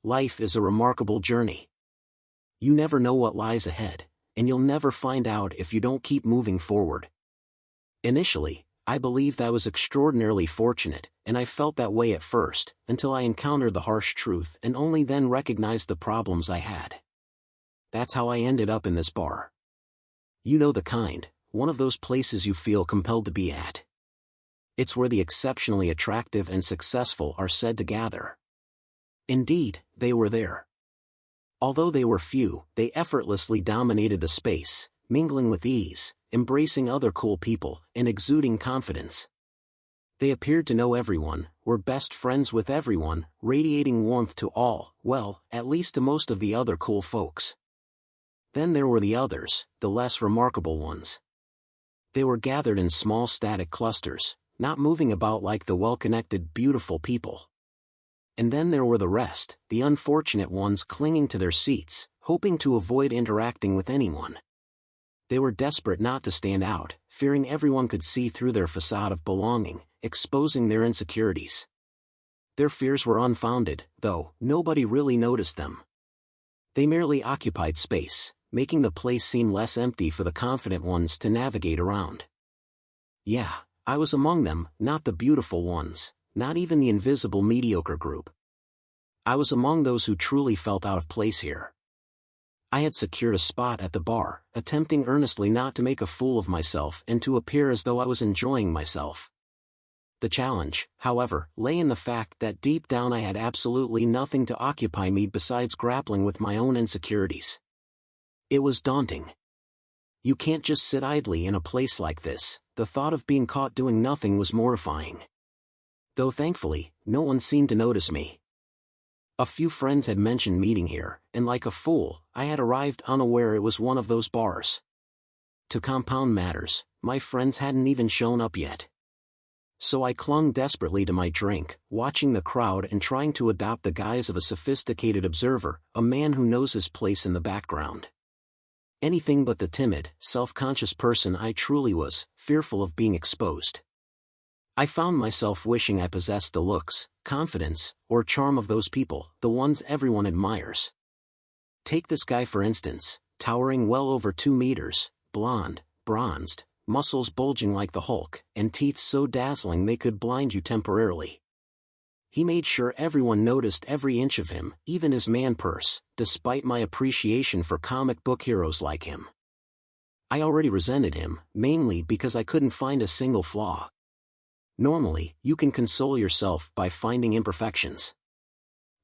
life is a remarkable journey. You never know what lies ahead, and you'll never find out if you don't keep moving forward. Initially, I believed I was extraordinarily fortunate, and I felt that way at first, until I encountered the harsh truth and only then recognized the problems I had. That's how I ended up in this bar. You know the kind, one of those places you feel compelled to be at. It's where the exceptionally attractive and successful are said to gather. Indeed, they were there. Although they were few, they effortlessly dominated the space, mingling with ease, embracing other cool people, and exuding confidence. They appeared to know everyone, were best friends with everyone, radiating warmth to all, well, at least to most of the other cool folks. Then there were the others, the less remarkable ones. They were gathered in small static clusters, not moving about like the well-connected, beautiful people. And then there were the rest, the unfortunate ones clinging to their seats, hoping to avoid interacting with anyone. They were desperate not to stand out, fearing everyone could see through their facade of belonging, exposing their insecurities. Their fears were unfounded, though nobody really noticed them. They merely occupied space, making the place seem less empty for the confident ones to navigate around. Yeah, I was among them, not the beautiful ones, not even the invisible mediocre group. I was among those who truly felt out of place here. I had secured a spot at the bar, attempting earnestly not to make a fool of myself and to appear as though I was enjoying myself. The challenge, however, lay in the fact that deep down I had absolutely nothing to occupy me besides grappling with my own insecurities. It was daunting. You can't just sit idly in a place like this. The thought of being caught doing nothing was mortifying. Though thankfully, no one seemed to notice me. A few friends had mentioned meeting here, and like a fool, I had arrived unaware it was one of those bars. To compound matters, my friends hadn't even shown up yet. So I clung desperately to my drink, watching the crowd and trying to adopt the guise of a sophisticated observer, a man who knows his place in the background. Anything but the timid, self-conscious person I truly was, fearful of being exposed. I found myself wishing I possessed the looks, confidence, or charm of those people, the ones everyone admires. Take this guy for instance, towering well over 2 meters, blonde, bronzed, muscles bulging like the Hulk, and teeth so dazzling they could blind you temporarily. He made sure everyone noticed every inch of him, even his man purse, despite my appreciation for comic book heroes like him. I already resented him, mainly because I couldn't find a single flaw. Normally, you can console yourself by finding imperfections.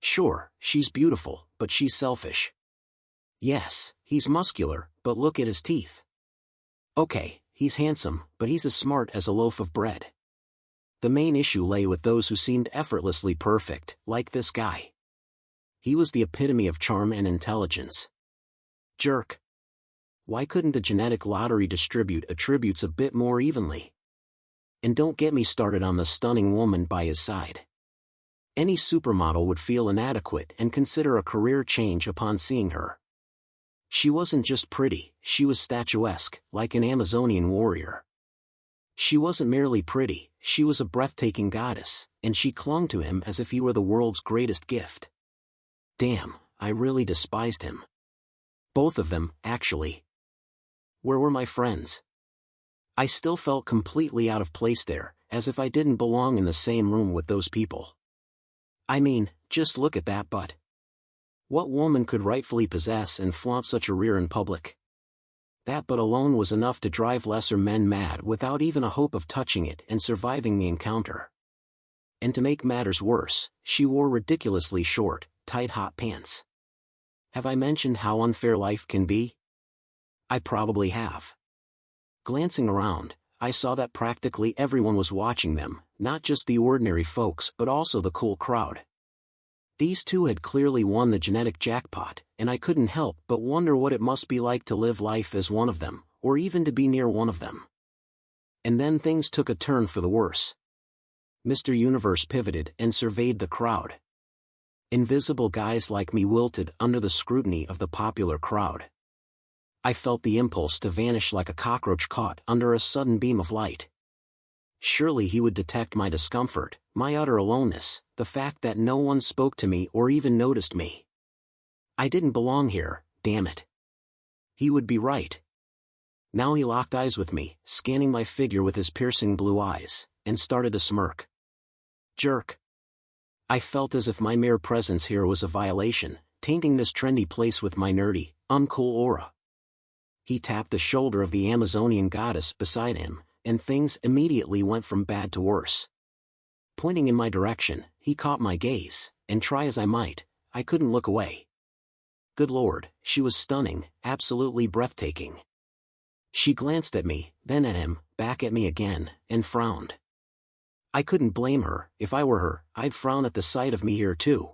Sure, she's beautiful, but she's selfish. Yes, he's muscular, but look at his teeth. Okay, he's handsome, but he's as smart as a loaf of bread. The main issue lay with those who seemed effortlessly perfect, like this guy. He was the epitome of charm and intelligence. Jerk. Why couldn't the genetic lottery distribute attributes a bit more evenly? And don't get me started on the stunning woman by his side. Any supermodel would feel inadequate and consider a career change upon seeing her. She wasn't just pretty, she was statuesque, like an Amazonian warrior. She wasn't merely pretty, she was a breathtaking goddess, and she clung to him as if he were the world's greatest gift. Damn, I really despised him. Both of them, actually. Where were my friends? I still felt completely out of place there, as if I didn't belong in the same room with those people. I mean, just look at that butt. What woman could rightfully possess and flaunt such a rear in public? That butt alone was enough to drive lesser men mad without even a hope of touching it and surviving the encounter. And to make matters worse, she wore ridiculously short, tight hot pants. Have I mentioned how unfair life can be? I probably have. Glancing around, I saw that practically everyone was watching them, not just the ordinary folks but also the cool crowd. These two had clearly won the genetic jackpot, and I couldn't help but wonder what it must be like to live life as one of them, or even to be near one of them. And then things took a turn for the worse. Mr. Universe pivoted and surveyed the crowd. Invisible guys like me wilted under the scrutiny of the popular crowd. I felt the impulse to vanish like a cockroach caught under a sudden beam of light. Surely he would detect my discomfort, my utter aloneness, the fact that no one spoke to me or even noticed me. I didn't belong here, damn it. He would be right. Now he locked eyes with me, scanning my figure with his piercing blue eyes, and started to smirk. Jerk. I felt as if my mere presence here was a violation, tainting this trendy place with my nerdy, uncool aura. He tapped the shoulder of the Amazonian goddess beside him, and things immediately went from bad to worse. Pointing in my direction, he caught my gaze, and try as I might, I couldn't look away. Good Lord, she was stunning, absolutely breathtaking. She glanced at me, then at him, back at me again, and frowned. I couldn't blame her. If I were her, I'd frown at the sight of me here too.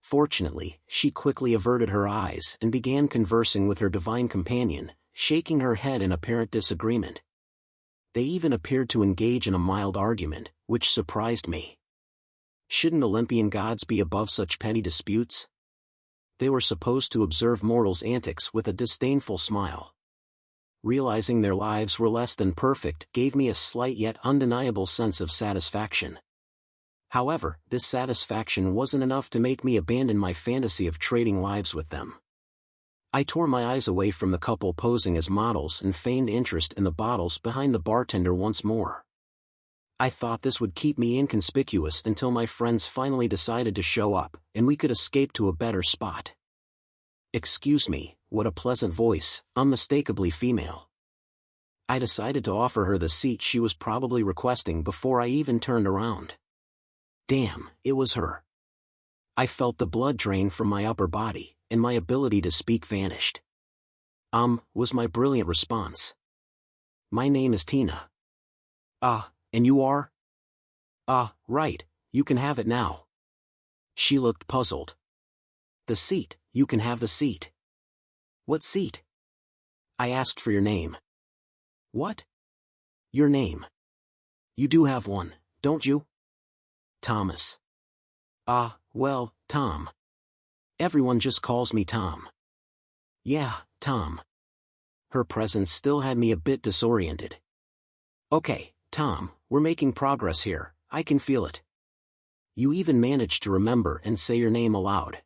Fortunately, she quickly averted her eyes and began conversing with her divine companion, shaking her head in apparent disagreement. They even appeared to engage in a mild argument, which surprised me. Shouldn't Olympian gods be above such petty disputes? They were supposed to observe mortals' antics with a disdainful smile. Realizing their lives were less than perfect gave me a slight yet undeniable sense of satisfaction. However, this satisfaction wasn't enough to make me abandon my fantasy of trading lives with them. I tore my eyes away from the couple posing as models and feigned interest in the bottles behind the bartender once more. I thought this would keep me inconspicuous until my friends finally decided to show up, and we could escape to a better spot. Excuse me, what a pleasant voice, unmistakably female. I decided to offer her the seat she was probably requesting before I even turned around. Damn, it was her. I felt the blood drain from my upper body, and my ability to speak vanished. Was my brilliant response. My name is Tina. And you are? Right, you can have it now. She looked puzzled. The seat, you can have the seat. What seat? I asked for your name. What? Your name. You do have one, don't you? Thomas. Well, Tom. Everyone just calls me Tom. Yeah, Tom. Her presence still had me a bit disoriented. Okay, Tom, we're making progress here, I can feel it. You even managed to remember and say your name aloud.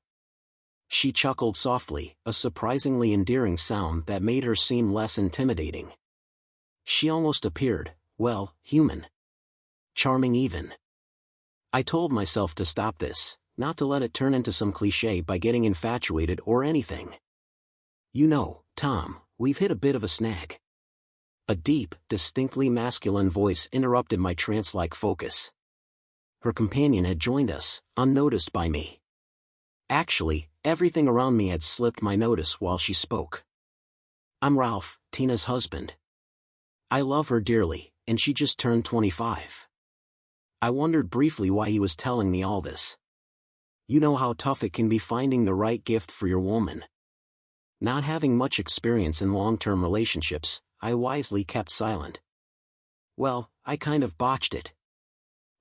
She chuckled softly, a surprisingly endearing sound that made her seem less intimidating. She almost appeared, well, human. Charming even. I told myself to stop this, not to let it turn into some cliché by getting infatuated or anything. You know, Tom, we've hit a bit of a snag. A deep, distinctly masculine voice interrupted my trance-like focus. Her companion had joined us, unnoticed by me. Actually, everything around me had slipped my notice while she spoke. I'm Ralph, Tina's husband. I love her dearly, and she just turned 25. I wondered briefly why he was telling me all this. You know how tough it can be finding the right gift for your woman. Not having much experience in long-term relationships, I wisely kept silent. Well, I kind of botched it.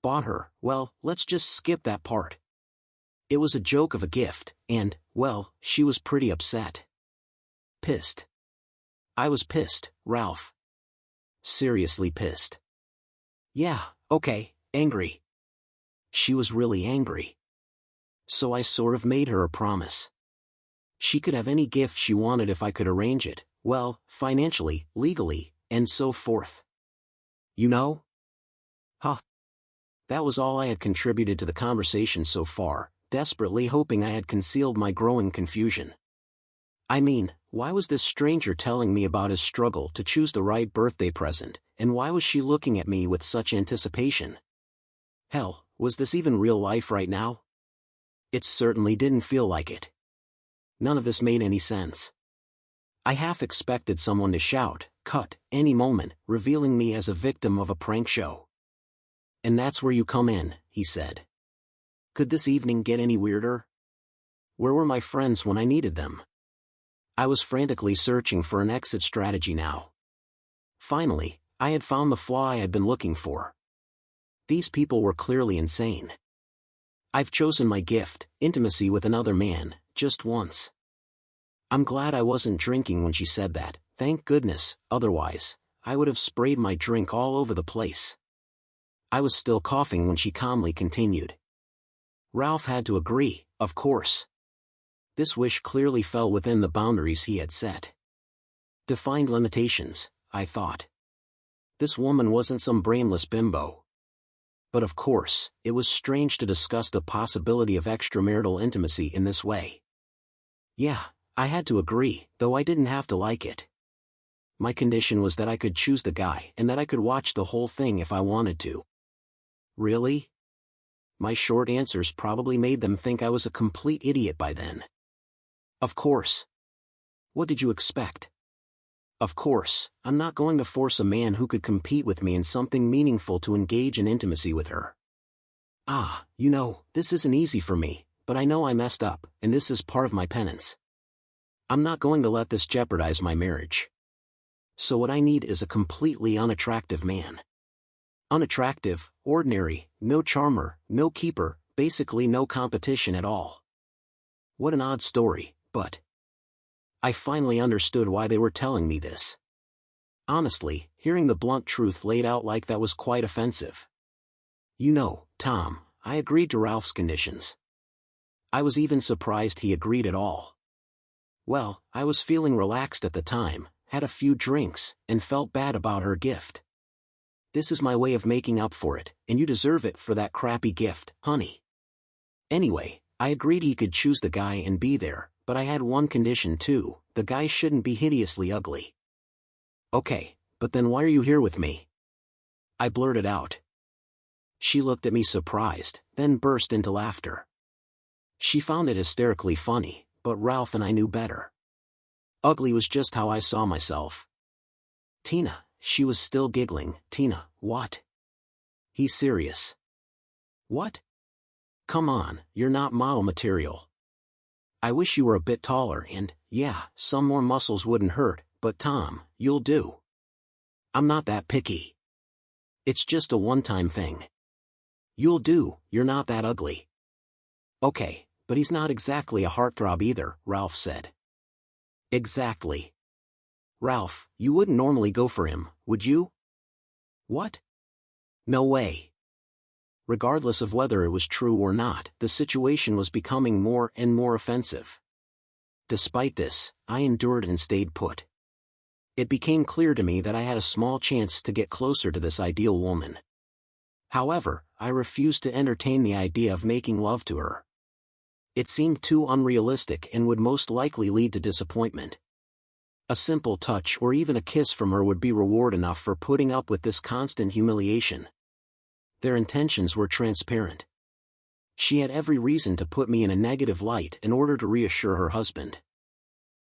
Bought her, well, let's just skip that part. It was a joke of a gift, and, well, she was pretty upset. Pissed. I was pissed, Ralph. Seriously pissed. Yeah, okay, angry. She was really angry. So I sort of made her a promise. She could have any gift she wanted if I could arrange it, well, financially, legally, and so forth. You know? That was all I had contributed to the conversation so far, desperately hoping I had concealed my growing confusion. I mean, why was this stranger telling me about his struggle to choose the right birthday present, and why was she looking at me with such anticipation? Hell, was this even real life right now? It certainly didn't feel like it. None of this made any sense. I half expected someone to shout, "Cut," any moment, revealing me as a victim of a prank show. And that's where you come in, he said. Could this evening get any weirder? Where were my friends when I needed them? I was frantically searching for an exit strategy now. Finally, I had found the flaw I had been looking for. These people were clearly insane. I've chosen my gift, intimacy with another man, just once. I'm glad I wasn't drinking when she said that, thank goodness, otherwise, I would have sprayed my drink all over the place. I was still coughing when she calmly continued. Ralph had to agree, of course. This wish clearly fell within the boundaries he had set. Defined limitations, I thought. This woman wasn't some brainless bimbo. But of course, it was strange to discuss the possibility of extramarital intimacy in this way. Yeah, I had to agree, though I didn't have to like it. My condition was that I could choose the guy and that I could watch the whole thing if I wanted to. Really? My short answers probably made them think I was a complete idiot by then. Of course. What did you expect? Of course, I'm not going to force a man who could compete with me in something meaningful to engage in intimacy with her. This isn't easy for me, but I know I messed up, and this is part of my penance. I'm not going to let this jeopardize my marriage. So what I need is a completely unattractive man. Unattractive, ordinary, no charmer, no keeper, basically no competition at all. What an odd story, but I finally understood why they were telling me this. Honestly, hearing the blunt truth laid out like that was quite offensive. Tom, I agreed to Ralph's conditions. I was even surprised he agreed at all. Well, I was feeling relaxed at the time, had a few drinks, and felt bad about her gift. This is my way of making up for it, and you deserve it for that crappy gift, honey. Anyway, I agreed he could choose the guy and be there, but I had one condition too: the guy shouldn't be hideously ugly. Okay, but then why are you here with me? I blurted out. She looked at me surprised, then burst into laughter. She found it hysterically funny, but Ralph and I knew better. Ugly was just how I saw myself. Tina, she was still giggling. Tina, what? He's serious. What? Come on, you're not model material. I wish you were a bit taller and, yeah, some more muscles wouldn't hurt, but Tom, you'll do. I'm not that picky. It's just a one-time thing. You'll do, you're not that ugly. Okay, but he's not exactly a heartthrob either, Ralph said. Exactly. Ralph, you wouldn't normally go for him, would you? What? No way. Regardless of whether it was true or not, the situation was becoming more and more offensive. Despite this, I endured and stayed put. It became clear to me that I had a small chance to get closer to this ideal woman. However, I refused to entertain the idea of making love to her. It seemed too unrealistic and would most likely lead to disappointment. A simple touch or even a kiss from her would be reward enough for putting up with this constant humiliation. Their intentions were transparent. She had every reason to put me in a negative light in order to reassure her husband.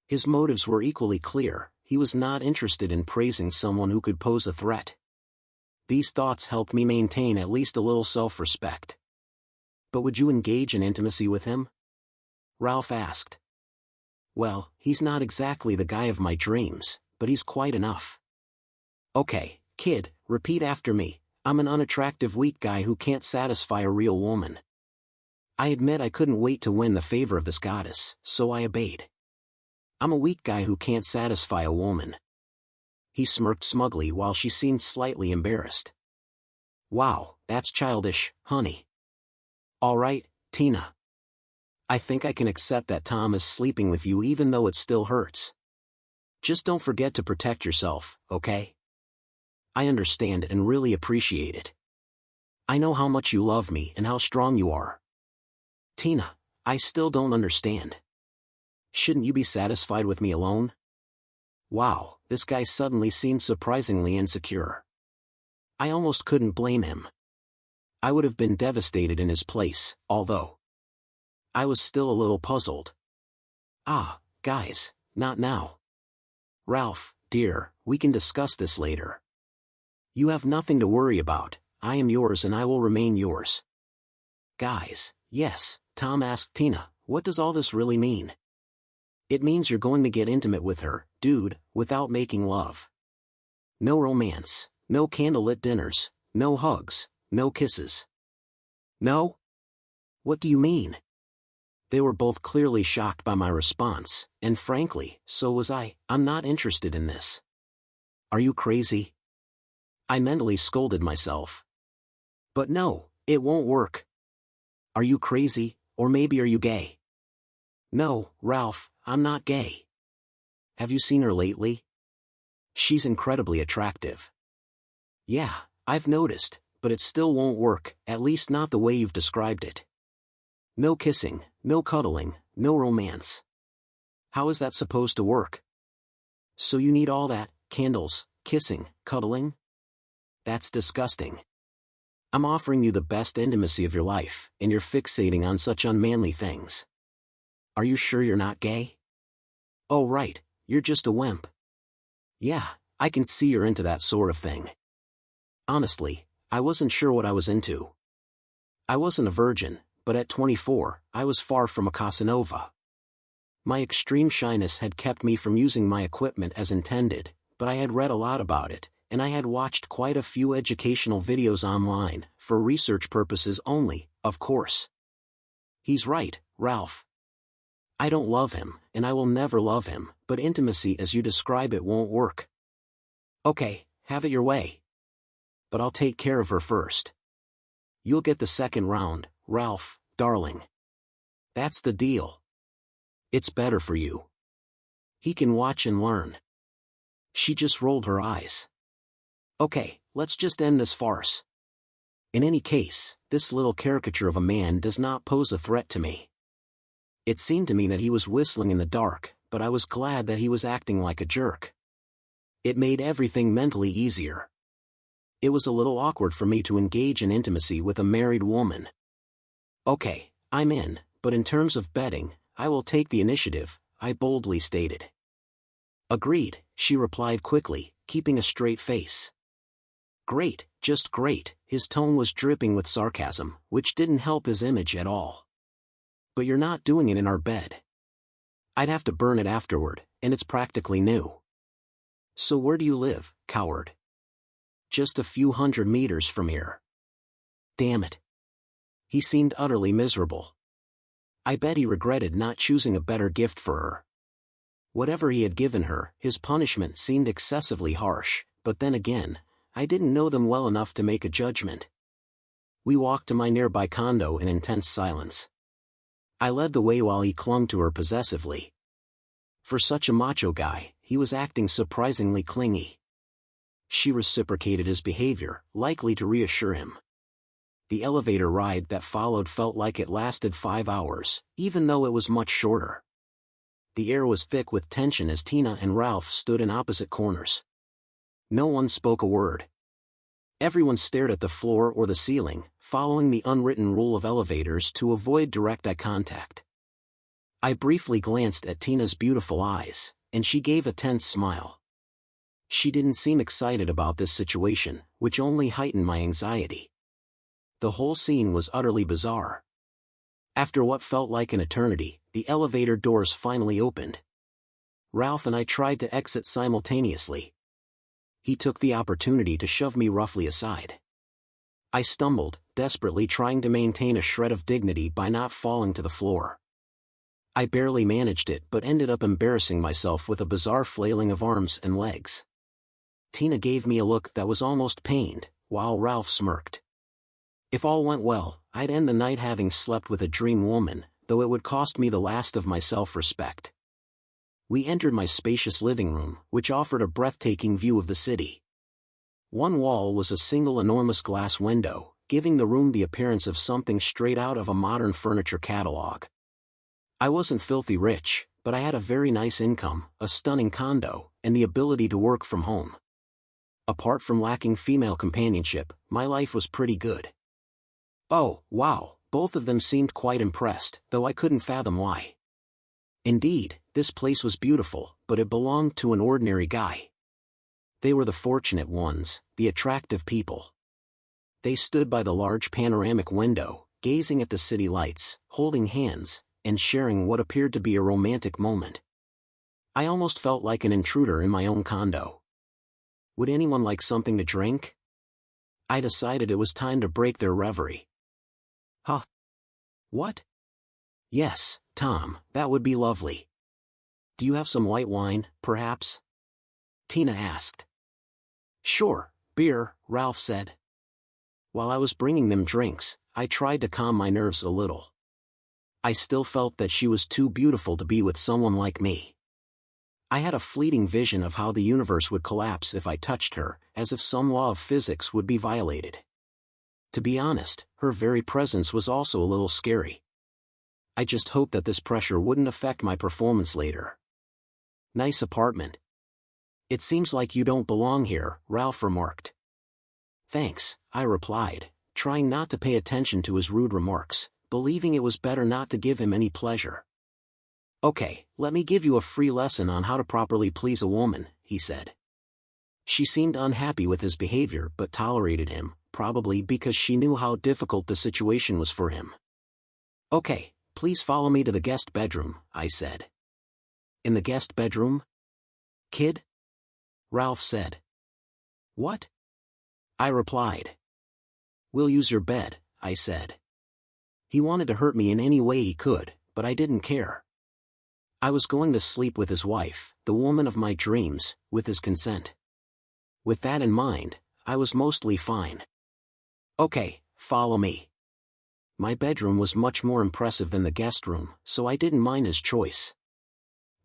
His motives were equally clear: he was not interested in praising someone who could pose a threat. These thoughts helped me maintain at least a little self-respect. But would you engage in intimacy with him? Ralph asked. Well, he's not exactly the guy of my dreams, but he's quite enough. Okay, kid, repeat after me. I'm an unattractive weak guy who can't satisfy a real woman. I admit I couldn't wait to win the favor of this goddess, so I obeyed. I'm a weak guy who can't satisfy a woman. He smirked smugly while she seemed slightly embarrassed. Wow, that's childish, honey. All right, Tina. I think I can accept that Tom is sleeping with you even though it still hurts. Just don't forget to protect yourself, okay? I understand and really appreciate it. I know how much you love me and how strong you are. Tina, I still don't understand. Shouldn't you be satisfied with me alone? Wow, this guy suddenly seemed surprisingly insecure. I almost couldn't blame him. I would have been devastated in his place, although I was still a little puzzled. Guys, not now. Ralph, dear, we can discuss this later. You have nothing to worry about. I am yours and I will remain yours. Guys, yes, Tom asked Tina, what does all this really mean? It means you're going to get intimate with her, dude, without making love. No romance, no candlelit dinners, no hugs, no kisses. No? What do you mean? They were both clearly shocked by my response, and frankly, so was I. I'm not interested in this. Are you crazy? I mentally scolded myself. But no, it won't work. Are you crazy, or maybe are you gay? No, Ralph, I'm not gay. Have you seen her lately? She's incredibly attractive. Yeah, I've noticed, but it still won't work, at least not the way you've described it. No kissing, no cuddling, no romance. How is that supposed to work? So you need all that, candles, kissing, cuddling? That's disgusting. I'm offering you the best intimacy of your life, and you're fixating on such unmanly things. Are you sure you're not gay? Oh right, you're just a wimp. Yeah, I can see you're into that sort of thing. Honestly, I wasn't sure what I was into. I wasn't a virgin, but at 24, I was far from a Casanova. My extreme shyness had kept me from using my equipment as intended, but I had read a lot about it, and I had watched quite a few educational videos online, for research purposes only, of course. He's right, Ralph. I don't love him, and I will never love him, but intimacy as you describe it won't work. Okay, have it your way. But I'll take care of her first. You'll get the second round, Ralph, darling. That's the deal. It's better for you. He can watch and learn. She just rolled her eyes. Okay, let's just end this farce. In any case, this little caricature of a man does not pose a threat to me. It seemed to me that he was whistling in the dark, but I was glad that he was acting like a jerk. It made everything mentally easier. It was a little awkward for me to engage in intimacy with a married woman. Okay, I'm in, but in terms of betting, I will take the initiative, I boldly stated. Agreed, she replied quickly, keeping a straight face. Great, just great, his tone was dripping with sarcasm, which didn't help his image at all. But you're not doing it in our bed. I'd have to burn it afterward, and it's practically new. So where do you live, coward? Just a few 100 meters from here. Damn it. He seemed utterly miserable. I bet he regretted not choosing a better gift for her. Whatever he had given her, his punishment seemed excessively harsh, but then again, I didn't know them well enough to make a judgment. We walked to my nearby condo in intense silence. I led the way while he clung to her possessively. For such a macho guy, he was acting surprisingly clingy. She reciprocated his behavior, likely to reassure him. The elevator ride that followed felt like it lasted 5 hours, even though it was much shorter. The air was thick with tension as Tina and Ralph stood in opposite corners. No one spoke a word. Everyone stared at the floor or the ceiling, following the unwritten rule of elevators to avoid direct eye contact. I briefly glanced at Tina's beautiful eyes, and she gave a tense smile. She didn't seem excited about this situation, which only heightened my anxiety. The whole scene was utterly bizarre. After what felt like an eternity, the elevator doors finally opened. Ralph and I tried to exit simultaneously. He took the opportunity to shove me roughly aside. I stumbled, desperately trying to maintain a shred of dignity by not falling to the floor. I barely managed it but ended up embarrassing myself with a bizarre flailing of arms and legs. Tina gave me a look that was almost pained, while Ralph smirked. If all went well, I'd end the night having slept with a dream woman, though it would cost me the last of my self-respect. We entered my spacious living room, which offered a breathtaking view of the city. One wall was a single enormous glass window, giving the room the appearance of something straight out of a modern furniture catalog. I wasn't filthy rich, but I had a very nice income, a stunning condo, and the ability to work from home. Apart from lacking female companionship, my life was pretty good. Oh, wow, both of them seemed quite impressed, though I couldn't fathom why. Indeed, this place was beautiful, but it belonged to an ordinary guy. They were the fortunate ones, the attractive people. They stood by the large panoramic window, gazing at the city lights, holding hands, and sharing what appeared to be a romantic moment. I almost felt like an intruder in my own condo. Would anyone like something to drink? I decided it was time to break their reverie. Huh? What? Yes, Tom, that would be lovely. Do you have some white wine, perhaps? Tina asked. Sure, beer, Ralph said. While I was bringing them drinks, I tried to calm my nerves a little. I still felt that she was too beautiful to be with someone like me. I had a fleeting vision of how the universe would collapse if I touched her, as if some law of physics would be violated. To be honest, her very presence was also a little scary. I just hoped that this pressure wouldn't affect my performance later. Nice apartment. It seems like you don't belong here, Ralph remarked. Thanks, I replied, trying not to pay attention to his rude remarks, believing it was better not to give him any pleasure. Okay, let me give you a free lesson on how to properly please a woman, he said. She seemed unhappy with his behavior but tolerated him, probably because she knew how difficult the situation was for him. Okay, please follow me to the guest bedroom, I said. In the guest bedroom? Kid? Ralph said. What? I replied. We'll use your bed, I said. He wanted to hurt me in any way he could, but I didn't care. I was going to sleep with his wife, the woman of my dreams, with his consent. With that in mind, I was mostly fine. Okay, follow me. My bedroom was much more impressive than the guest room, so I didn't mind his choice.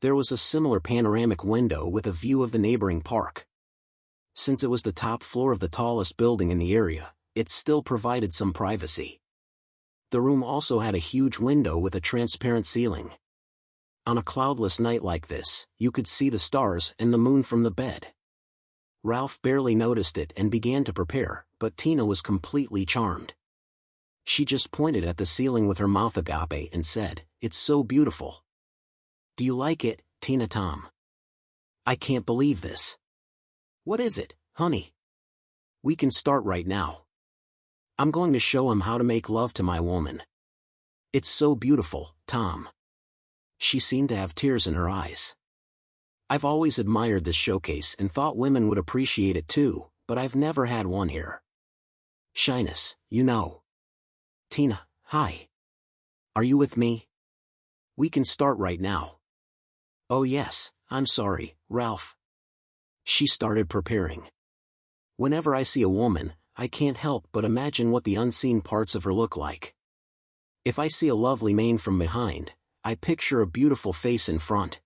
There was a similar panoramic window with a view of the neighboring park. Since it was the top floor of the tallest building in the area, it still provided some privacy. The room also had a huge window with a transparent ceiling. On a cloudless night like this, you could see the stars and the moon from the bed. Ralph barely noticed it and began to prepare, but Tina was completely charmed. She just pointed at the ceiling with her mouth agape and said, "It's so beautiful." "Do you like it, Tina Tom?" "I can't believe this." "What is it, honey?" "We can start right now. I'm going to show him how to make love to my woman." "It's so beautiful, Tom." She seemed to have tears in her eyes. I've always admired this showcase and thought women would appreciate it too, but I've never had one here. Shyness, you know. Tina, hi. Are you with me? We can start right now. Oh yes, I'm sorry, Ralph. She started preparing. Whenever I see a woman, I can't help but imagine what the unseen parts of her look like. If I see a lovely mane from behind, I picture a beautiful face in front.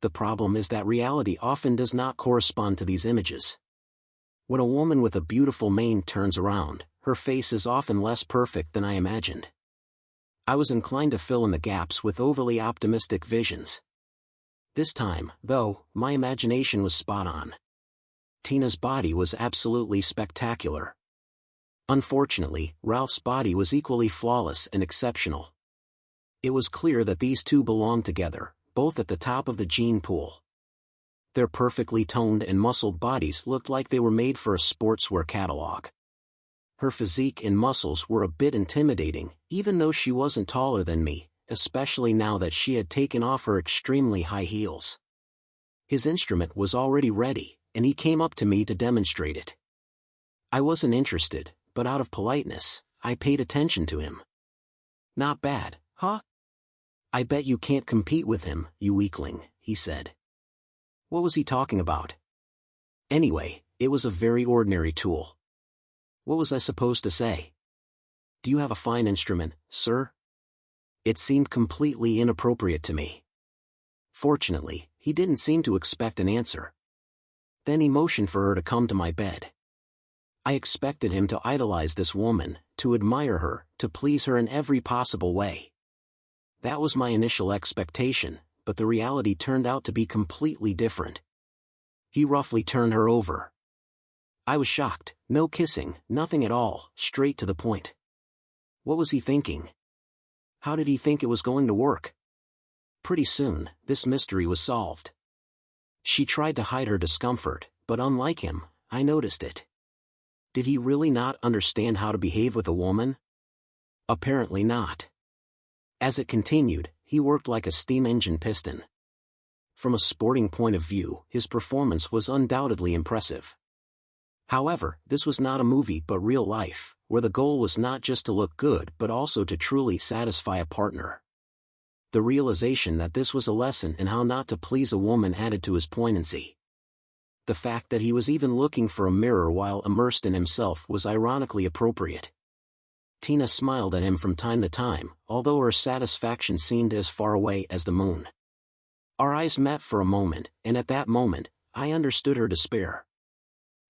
The problem is that reality often does not correspond to these images. When a woman with a beautiful mane turns around, her face is often less perfect than I imagined. I was inclined to fill in the gaps with overly optimistic visions. This time, though, my imagination was spot on. Tina's body was absolutely spectacular. Unfortunately, Ralph's body was equally flawless and exceptional. It was clear that these two belonged together, both at the top of the gene pool. Their perfectly toned and muscled bodies looked like they were made for a sportswear catalog. Her physique and muscles were a bit intimidating, even though she wasn't taller than me, especially now that she had taken off her extremely high heels. His instrument was already ready, and he came up to me to demonstrate it. I wasn't interested, but out of politeness, I paid attention to him. "Not bad, huh? I bet you can't compete with him, you weakling," he said. What was he talking about? Anyway, it was a very ordinary tool. What was I supposed to say? "Do you have a fine instrument, sir?" It seemed completely inappropriate to me. Fortunately, he didn't seem to expect an answer. Then he motioned for her to come to my bed. I expected him to idolize this woman, to admire her, to please her in every possible way. That was my initial expectation, but the reality turned out to be completely different. He roughly turned her over. I was shocked, no kissing, nothing at all, straight to the point. What was he thinking? How did he think it was going to work? Pretty soon, this mystery was solved. She tried to hide her discomfort, but unlike him, I noticed it. Did he really not understand how to behave with a woman? Apparently not. As it continued, he worked like a steam engine piston. From a sporting point of view, his performance was undoubtedly impressive. However, this was not a movie but real life, where the goal was not just to look good but also to truly satisfy a partner. The realization that this was a lesson in how not to please a woman added to his poignancy. The fact that he was even looking for a mirror while immersed in himself was ironically appropriate. Tina smiled at him from time to time, although her satisfaction seemed as far away as the moon. Our eyes met for a moment, and at that moment, I understood her despair.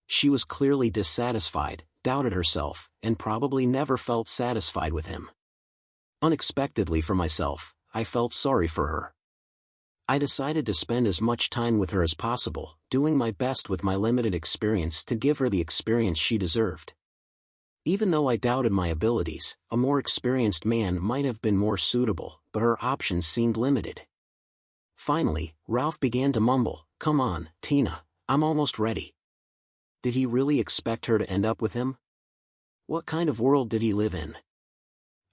She was clearly dissatisfied, doubted herself, and probably never felt satisfied with him. Unexpectedly for myself, I felt sorry for her. I decided to spend as much time with her as possible, doing my best with my limited experience to give her the experience she deserved. Even though I doubted my abilities, a more experienced man might have been more suitable, but her options seemed limited. Finally, Ralph began to mumble, "Come on, Tina, I'm almost ready." Did he really expect her to end up with him? What kind of world did he live in?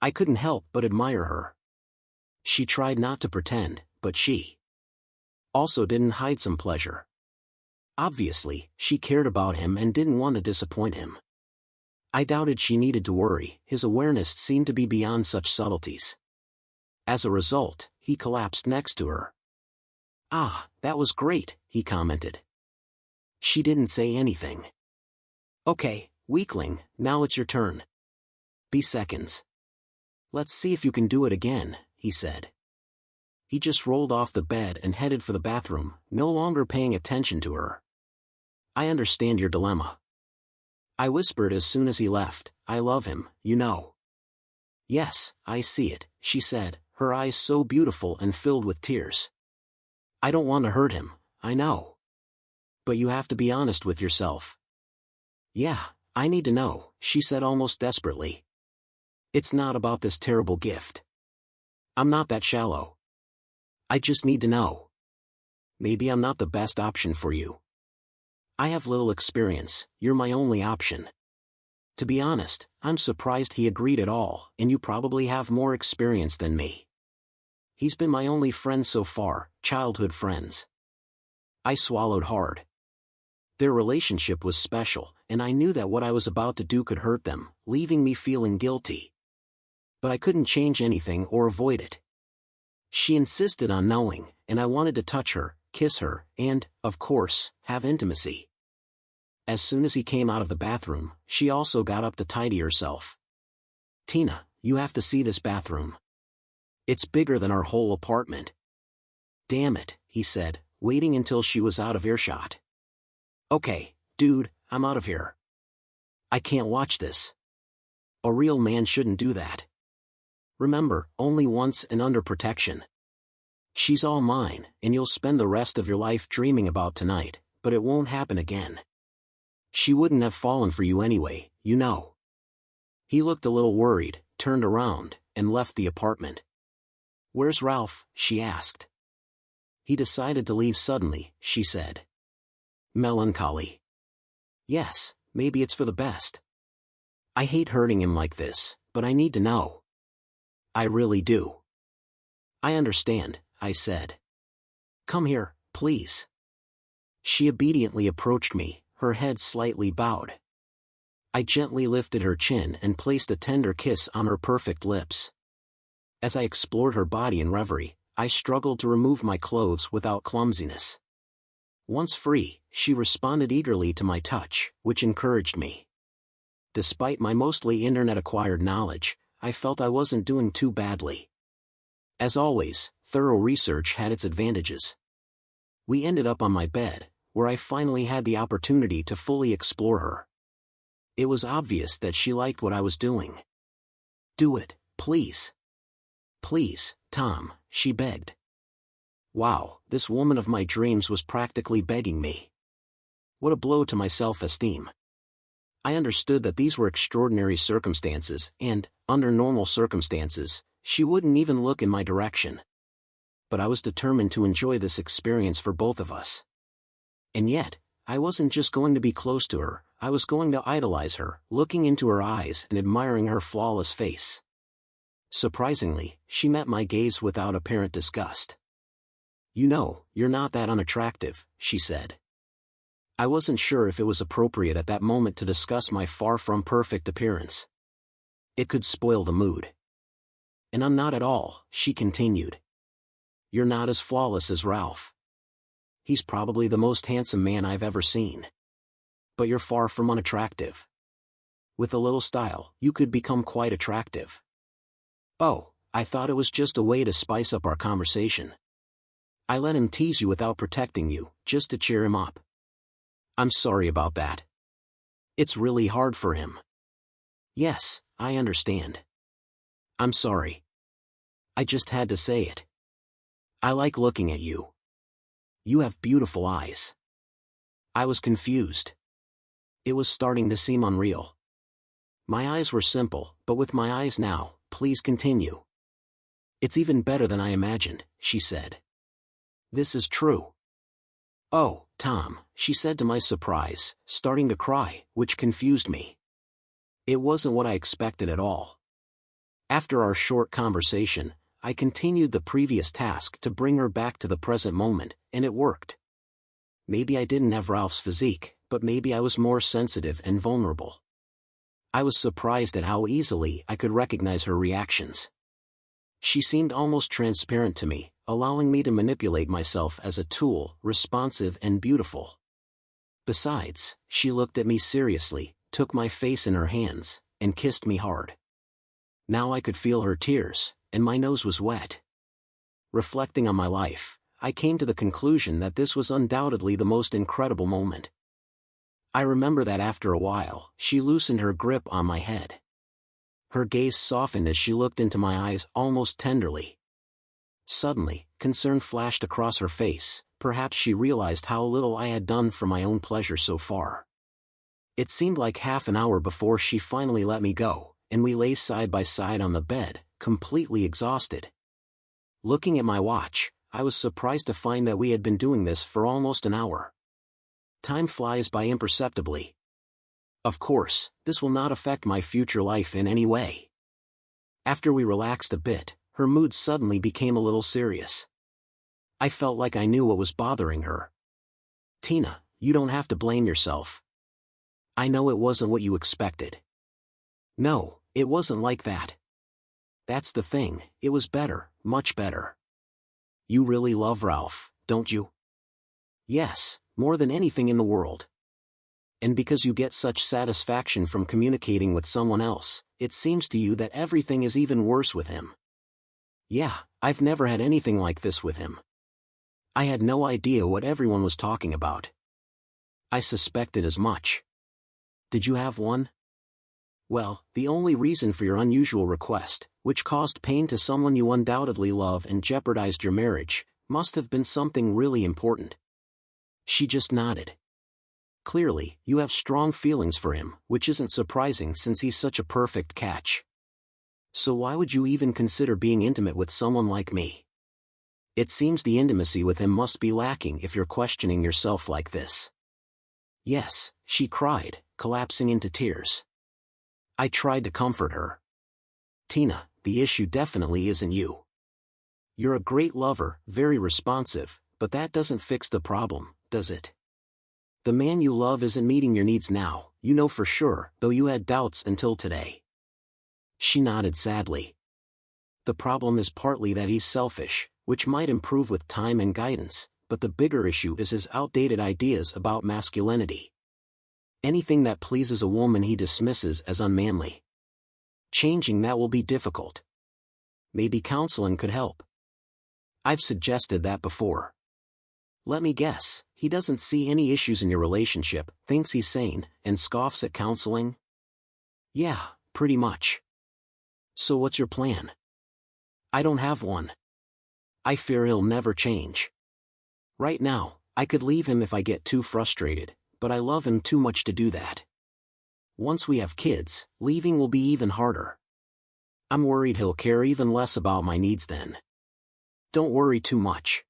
I couldn't help but admire her. She tried not to pretend, but she also didn't hide some pleasure. Obviously, she cared about him and didn't want to disappoint him. I doubted she needed to worry, his awareness seemed to be beyond such subtleties. As a result, he collapsed next to her. "Ah, that was great," he commented. She didn't say anything. "Okay, weakling, now it's your turn. Be seconds. Let's see if you can do it again," he said. He just rolled off the bed and headed for the bathroom, no longer paying attention to her. "I understand your dilemma," I whispered as soon as he left. "I love him, you know." "Yes, I see it," she said, her eyes so beautiful and filled with tears. "I don't want to hurt him, I know. But you have to be honest with yourself." "Yeah, I need to know," she said almost desperately. "It's not about this terrible gift. I'm not that shallow. I just need to know. Maybe I'm not the best option for you. I have little experience, you're my only option." To be honest, I'm surprised he agreed at all, and you probably have more experience than me. He's been my only friend so far, childhood friends. I swallowed hard. Their relationship was special, and I knew that what I was about to do could hurt them, leaving me feeling guilty. But I couldn't change anything or avoid it. She insisted on knowing, and I wanted to touch her, kiss her, and, of course, have intimacy. As soon as he came out of the bathroom, she also got up to tidy herself. "Tina, you have to see this bathroom. It's bigger than our whole apartment." "Damn it," he said, waiting until she was out of earshot. "Okay, dude, I'm out of here. I can't watch this. A real man shouldn't do that. Remember, only once and under protection. She's all mine, and you'll spend the rest of your life dreaming about tonight, but it won't happen again. She wouldn't have fallen for you anyway, you know." He looked a little worried, turned around, and left the apartment. "Where's Ralph?" she asked. "He decided to leave suddenly," she said. Melancholy. "Yes, maybe it's for the best. I hate hurting him like this, but I need to know. I really do." "I understand," I said. "Come here, please." She obediently approached me, her head slightly bowed. I gently lifted her chin and placed a tender kiss on her perfect lips. As I explored her body in reverie, I struggled to remove my clothes without clumsiness. Once free, she responded eagerly to my touch, which encouraged me. Despite my mostly internet-acquired knowledge, I felt I wasn't doing too badly. As always, thorough research had its advantages. We ended up on my bed, where I finally had the opportunity to fully explore her. It was obvious that she liked what I was doing. "Do it, please. Please, Tom," she begged. Wow, this woman of my dreams was practically begging me. What a blow to my self-esteem. I understood that these were extraordinary circumstances, and, under normal circumstances, she wouldn't even look in my direction. But I was determined to enjoy this experience for both of us. And yet, I wasn't just going to be close to her, I was going to idolize her, looking into her eyes and admiring her flawless face. Surprisingly, she met my gaze without apparent disgust. "You know, you're not that unattractive," she said. I wasn't sure if it was appropriate at that moment to discuss my far-from-perfect appearance. It could spoil the mood. "And I'm not at all," she continued. "You're not as flawless as Ralph. he's probably the most handsome man I've ever seen. But you're far from unattractive. With a little style, you could become quite attractive. Oh, I thought it was just a way to spice up our conversation. I let him tease you without protecting you, just to cheer him up. I'm sorry about that. It's really hard for him. Yes, I understand. I'm sorry. I just had to say it. I like looking at you. You have beautiful eyes. I was confused. It was starting to seem unreal. My eyes were simple, but with my eyes now, please continue. It's even better than I imagined, she said. This is true. Oh, Tom, she said to my surprise, starting to cry, which confused me. It wasn't what I expected at all. After our short conversation, I continued the previous task to bring her back to the present moment, and it worked. Maybe I didn't have Ralph's physique, but maybe I was more sensitive and vulnerable. I was surprised at how easily I could recognize her reactions. She seemed almost transparent to me, allowing me to manipulate myself as a tool, responsive and beautiful. Besides, she looked at me seriously, took my face in her hands, and kissed me hard. Now I could feel her tears, and my nose was wet. Reflecting on my life, I came to the conclusion that this was undoubtedly the most incredible moment. I remember that after a while, she loosened her grip on my head. Her gaze softened as she looked into my eyes almost tenderly. Suddenly, concern flashed across her face. Perhaps she realized how little I had done for my own pleasure so far. It seemed like half an hour before she finally let me go, and we lay side by side on the bed, completely exhausted. Looking at my watch, I was surprised to find that we had been doing this for almost an hour. Time flies by imperceptibly. Of course, this will not affect my future life in any way. After we relaxed a bit, her mood suddenly became a little serious. I felt like I knew what was bothering her. Tina, you don't have to blame yourself. I know it wasn't what you expected. No, it wasn't like that. That's the thing, it was better, much better. You really love Ralph, don't you? Yes, more than anything in the world. And because you get such satisfaction from communicating with someone else, it seems to you that everything is even worse with him. Yeah, I've never had anything like this with him. I had no idea what everyone was talking about. I suspected as much. Did you have one? Well, the only reason for your unusual request, which caused pain to someone you undoubtedly love and jeopardized your marriage, must have been something really important. She just nodded. Clearly, you have strong feelings for him, which isn't surprising since he's such a perfect catch. So why would you even consider being intimate with someone like me? It seems the intimacy with him must be lacking if you're questioning yourself like this. Yes, she cried, collapsing into tears. I tried to comfort her. Tina, the issue definitely isn't you. You're a great lover, very responsive, but that doesn't fix the problem, does it? The man you love isn't meeting your needs now, you know for sure, though you had doubts until today. She nodded sadly. The problem is partly that he's selfish, which might improve with time and guidance, but the bigger issue is his outdated ideas about masculinity. Anything that pleases a woman he dismisses as unmanly. Changing that will be difficult. Maybe counseling could help. I've suggested that before. Let me guess, he doesn't see any issues in your relationship, thinks he's sane, and scoffs at counseling? Yeah, pretty much. So what's your plan? I don't have one. I fear he'll never change. Right now, I could leave him if I get too frustrated, but I love him too much to do that. Once we have kids, leaving will be even harder. I'm worried he'll care even less about my needs then. Don't worry too much.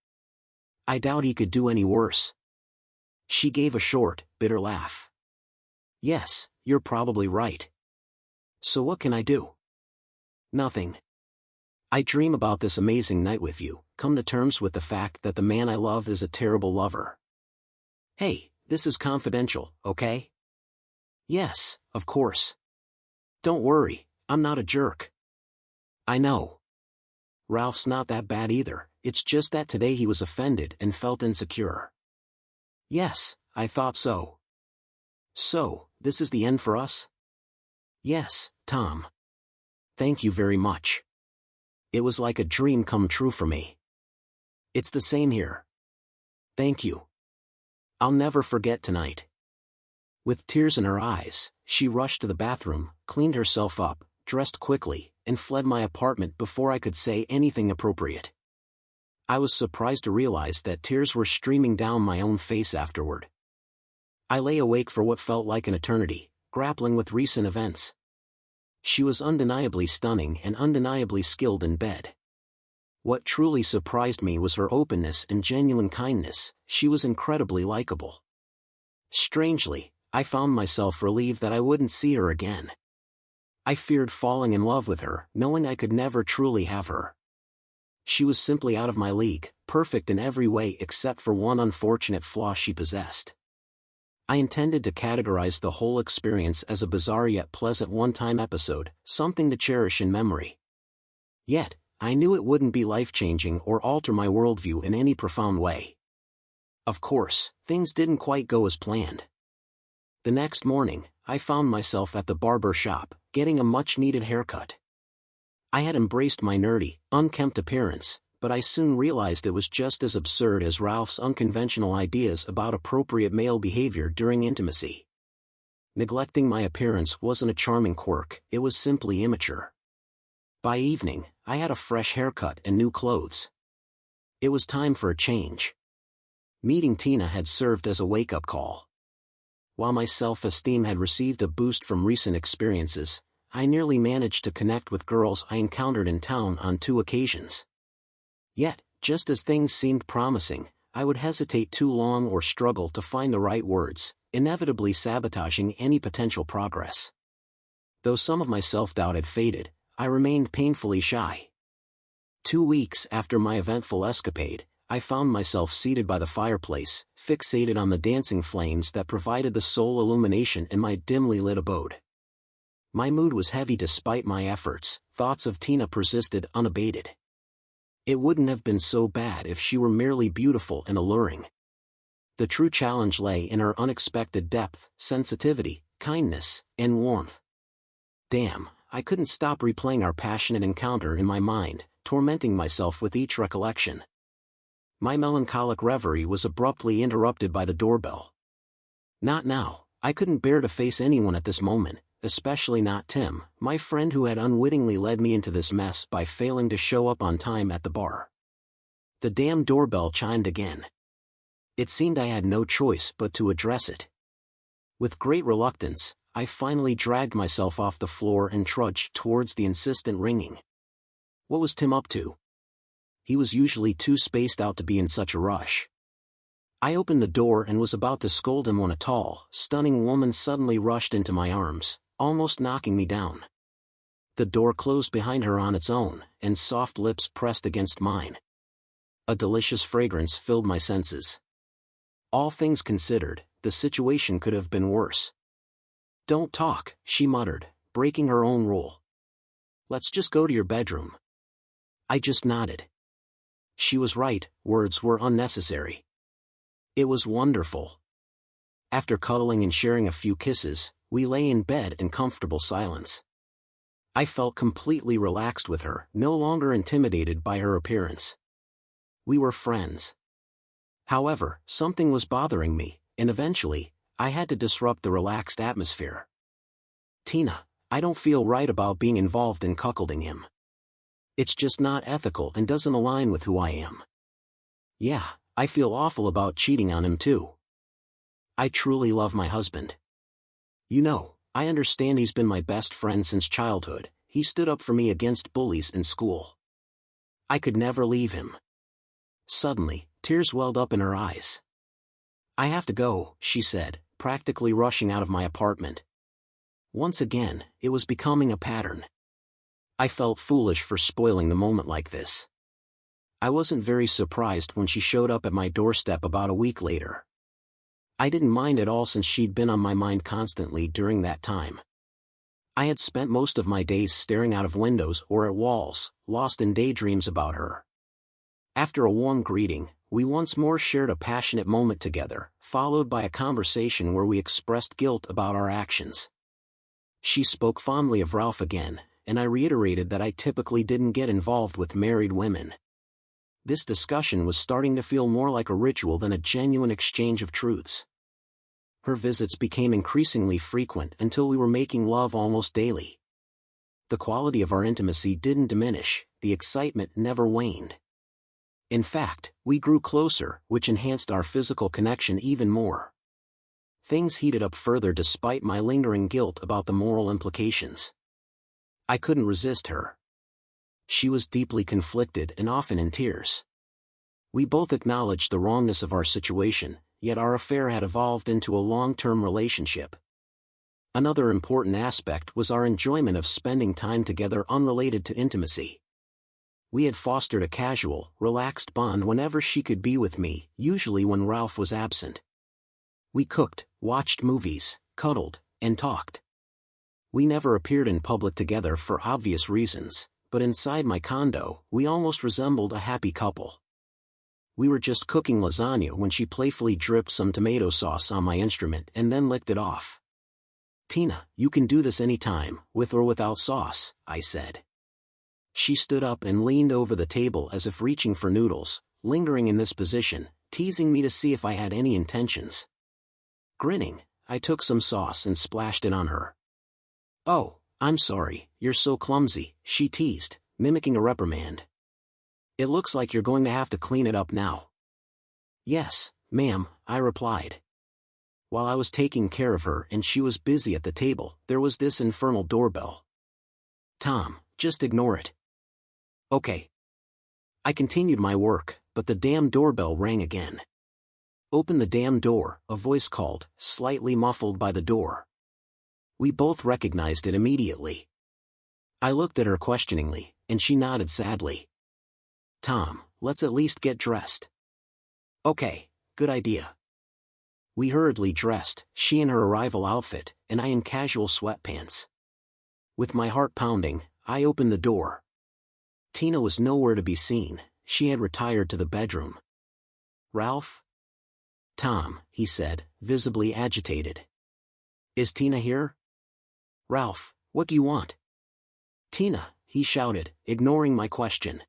I doubt he could do any worse. She gave a short, bitter laugh. Yes, you're probably right. So what can I do? Nothing. I dream about this amazing night with you, come to terms with the fact that the man I love is a terrible lover. Hey, this is confidential, okay? Yes, of course. Don't worry, I'm not a jerk. I know. Ralph's not that bad either, it's just that today he was offended and felt insecure. Yes, I thought so. So, this is the end for us? Yes, Tom. Thank you very much. It was like a dream come true for me. It's the same here. Thank you. I'll never forget tonight. With tears in her eyes, she rushed to the bathroom, cleaned herself up, dressed quickly, and fled my apartment before I could say anything appropriate. I was surprised to realize that tears were streaming down my own face afterward. I lay awake for what felt like an eternity, grappling with recent events. She was undeniably stunning and undeniably skilled in bed. What truly surprised me was her openness and genuine kindness. She was incredibly likable. Strangely, I found myself relieved that I wouldn't see her again. I feared falling in love with her, knowing I could never truly have her. She was simply out of my league, perfect in every way except for one unfortunate flaw she possessed. I intended to categorize the whole experience as a bizarre yet pleasant one-time episode, something to cherish in memory. Yet, I knew it wouldn't be life-changing or alter my worldview in any profound way. Of course, things didn't quite go as planned. The next morning, I found myself at the barber shop, getting a much-needed haircut. I had embraced my nerdy, unkempt appearance, but I soon realized it was just as absurd as Ralph's unconventional ideas about appropriate male behavior during intimacy. Neglecting my appearance wasn't a charming quirk, it was simply immature. By evening, I had a fresh haircut and new clothes. It was time for a change. Meeting Tina had served as a wake-up call. While my self-esteem had received a boost from recent experiences, I nearly managed to connect with girls I encountered in town on 2 occasions. Yet, just as things seemed promising, I would hesitate too long or struggle to find the right words, inevitably sabotaging any potential progress. Though some of my self-doubt had faded, I remained painfully shy. 2 weeks after my eventful escapade, I found myself seated by the fireplace, fixated on the dancing flames that provided the sole illumination in my dimly lit abode. My mood was heavy despite my efforts, thoughts of Tina persisted unabated. It wouldn't have been so bad if she were merely beautiful and alluring. The true challenge lay in her unexpected depth, sensitivity, kindness, and warmth. Damn, I couldn't stop replaying our passionate encounter in my mind, tormenting myself with each recollection. My melancholic reverie was abruptly interrupted by the doorbell. Not now, I couldn't bear to face anyone at this moment, especially not Tim, my friend who had unwittingly led me into this mess by failing to show up on time at the bar. The damn doorbell chimed again. It seemed I had no choice but to address it. With great reluctance, I finally dragged myself off the floor and trudged towards the insistent ringing. What was Tim up to? He was usually too spaced out to be in such a rush. I opened the door and was about to scold him when a tall, stunning woman suddenly rushed into my arms, almost knocking me down. The door closed behind her on its own, and soft lips pressed against mine. A delicious fragrance filled my senses. All things considered, the situation could have been worse. "Don't talk," she muttered, breaking her own rule. "Let's just go to your bedroom." I just nodded. She was right, words were unnecessary. It was wonderful. After cuddling and sharing a few kisses, we lay in bed in comfortable silence. I felt completely relaxed with her, no longer intimidated by her appearance. We were friends. However, something was bothering me, and eventually, I had to disrupt the relaxed atmosphere. "Tina, I don't feel right about being involved in cuckolding him. It's just not ethical and doesn't align with who I am. Yeah, I feel awful about cheating on him too. I truly love my husband. You know, I understand he's been my best friend since childhood, he stood up for me against bullies in school. I could never leave him." Suddenly, tears welled up in her eyes. "I have to go," she said, practically rushing out of my apartment. Once again, it was becoming a pattern. I felt foolish for spoiling the moment like this. I wasn't very surprised when she showed up at my doorstep about a week later. I didn't mind at all since she'd been on my mind constantly during that time. I had spent most of my days staring out of windows or at walls, lost in daydreams about her. After a warm greeting, we once more shared a passionate moment together, followed by a conversation where we expressed guilt about our actions. She spoke fondly of Ralph again, and I reiterated that I typically didn't get involved with married women. This discussion was starting to feel more like a ritual than a genuine exchange of truths. Her visits became increasingly frequent until we were making love almost daily. The quality of our intimacy didn't diminish, the excitement never waned. In fact, we grew closer, which enhanced our physical connection even more. Things heated up further despite my lingering guilt about the moral implications. I couldn't resist her. She was deeply conflicted and often in tears. We both acknowledged the wrongness of our situation, yet our affair had evolved into a long-term relationship. Another important aspect was our enjoyment of spending time together unrelated to intimacy. We had fostered a casual, relaxed bond whenever she could be with me, usually when Ralph was absent. We cooked, watched movies, cuddled, and talked. We never appeared in public together for obvious reasons, but inside my condo, we almost resembled a happy couple. We were just cooking lasagna when she playfully dripped some tomato sauce on my instrument and then licked it off. "Tina, you can do this anytime, with or without sauce," I said. She stood up and leaned over the table as if reaching for noodles, lingering in this position, teasing me to see if I had any intentions. Grinning, I took some sauce and splashed it on her. "Oh, I'm sorry, you're so clumsy," she teased, mimicking a reprimand. "It looks like you're going to have to clean it up now." "Yes, ma'am," I replied. While I was taking care of her and she was busy at the table, there was this infernal doorbell. "Tom, just ignore it." "Okay." I continued my work, but the damn doorbell rang again. "Open the damn door," a voice called, slightly muffled by the door. We both recognized it immediately. I looked at her questioningly, and she nodded sadly. "Tom, let's at least get dressed." "Okay, good idea." We hurriedly dressed, she in her arrival outfit, and I in casual sweatpants. With my heart pounding, I opened the door. Tina was nowhere to be seen, she had retired to the bedroom. "Ralph?" "Tom," he said, visibly agitated. "Is Tina here?" "Ralph, what do you want?" "Tina," he shouted, ignoring my question.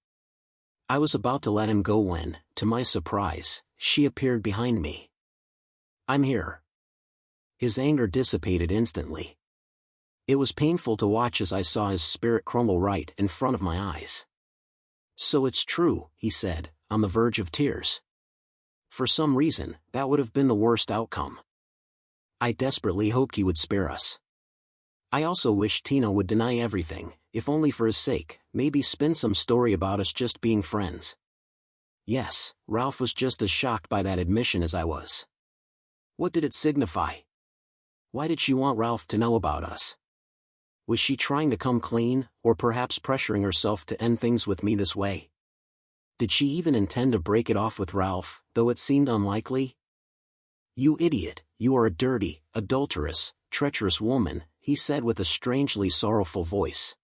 I was about to let him go when, to my surprise, she appeared behind me. "I'm here." His anger dissipated instantly. It was painful to watch as I saw his spirit crumble right in front of my eyes. "So it's true," he said, on the verge of tears. For some reason, that would have been the worst outcome. I desperately hoped he would spare us. I also wished Tina would deny everything, if only for his sake, maybe spin some story about us just being friends. Yes, Ralph was just as shocked by that admission as I was. What did it signify? Why did she want Ralph to know about us? Was she trying to come clean, or perhaps pressuring herself to end things with me this way? Did she even intend to break it off with Ralph, though it seemed unlikely? "You idiot, you are a dirty, adulterous, treacherous woman," he said with a strangely sorrowful voice.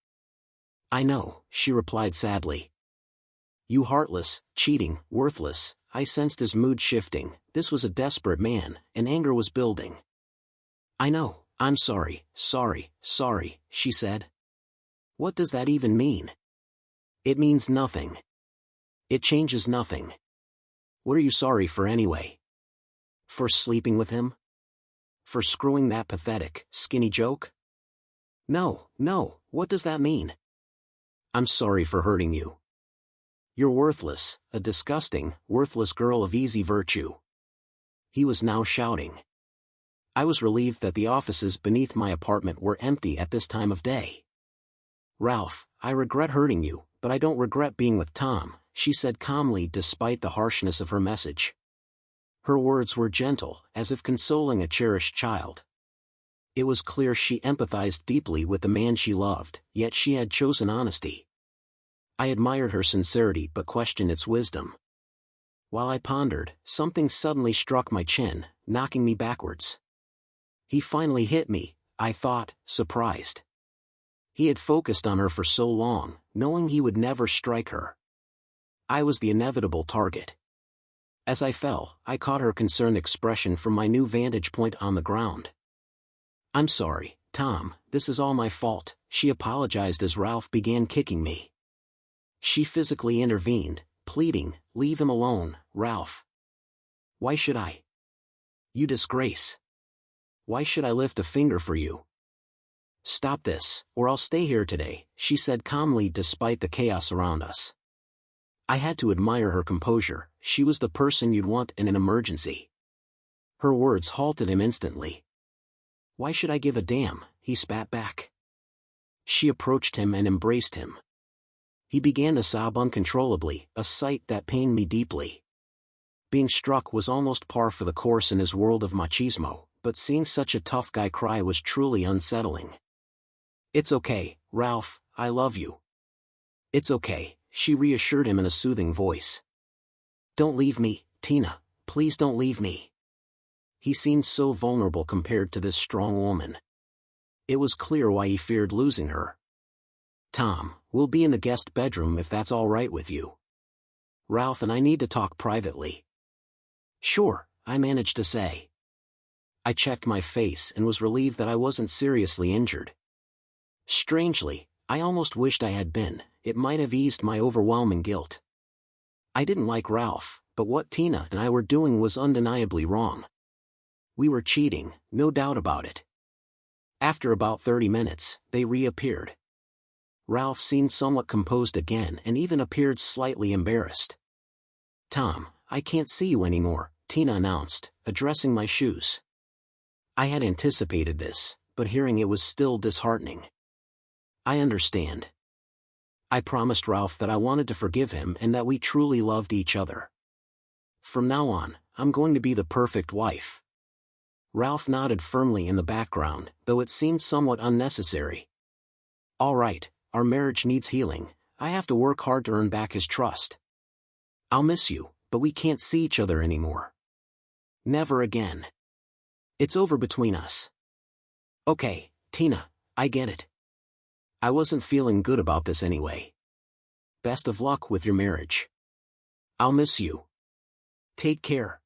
"I know," she replied sadly. "You heartless, cheating, worthless." I sensed his mood shifting. This was a desperate man, and anger was building. "I know, I'm sorry, sorry," she said. "What does that even mean?" "It means nothing. It changes nothing. What are you sorry for anyway? For sleeping with him? For screwing that pathetic, skinny joke? No, what does that mean? I'm sorry for hurting you. You're worthless, a disgusting, worthless girl of easy virtue." He was now shouting. I was relieved that the offices beneath my apartment were empty at this time of day. "Ralph, I regret hurting you, but I don't regret being with Tom," she said calmly despite the harshness of her message. Her words were gentle, as if consoling a cherished child. It was clear she empathized deeply with the man she loved, yet she had chosen honesty. I admired her sincerity but questioned its wisdom. While I pondered, something suddenly struck my chin, knocking me backwards. He finally hit me, I thought, surprised. He had focused on her for so long, knowing he would never strike her. I was the inevitable target. As I fell, I caught her concerned expression from my new vantage point on the ground. "I'm sorry, Tom, this is all my fault," she apologized as Ralph began kicking me. She physically intervened, pleading, "Leave him alone, Ralph." "Why should I? You disgrace. Why should I lift a finger for you?" "Stop this, or I'll stay here today," she said calmly despite the chaos around us. I had to admire her composure. She was the person you'd want in an emergency. Her words halted him instantly. "Why should I give a damn?" he spat back. She approached him and embraced him. He began to sob uncontrollably, a sight that pained me deeply. Being struck was almost par for the course in his world of machismo, but seeing such a tough guy cry was truly unsettling. "It's okay, Ralph, I love you." "It's okay," she reassured him in a soothing voice. "Don't leave me, Tina, please don't leave me." He seemed so vulnerable compared to this strong woman. It was clear why he feared losing her. "Tom, we'll be in the guest bedroom if that's all right with you. Ralph and I need to talk privately." "Sure," I managed to say. I checked my face and was relieved that I wasn't seriously injured. Strangely, I almost wished I had been. It might have eased my overwhelming guilt. I didn't like Ralph, but what Tina and I were doing was undeniably wrong. We were cheating, no doubt about it. After about 30 minutes, they reappeared. Ralph seemed somewhat composed again and even appeared slightly embarrassed. "Tom, I can't see you anymore," Tina announced, addressing my shoes. I had anticipated this, but hearing it was still disheartening. "I understand. I promised Ralph that I wanted to forgive him and that we truly loved each other. From now on, I'm going to be the perfect wife." Ralph nodded firmly in the background, though it seemed somewhat unnecessary. "All right, our marriage needs healing. I have to work hard to earn back his trust. I'll miss you, but we can't see each other anymore. Never again. It's over between us." "Okay, Tina, I get it. I wasn't feeling good about this anyway. Best of luck with your marriage. I'll miss you. Take care."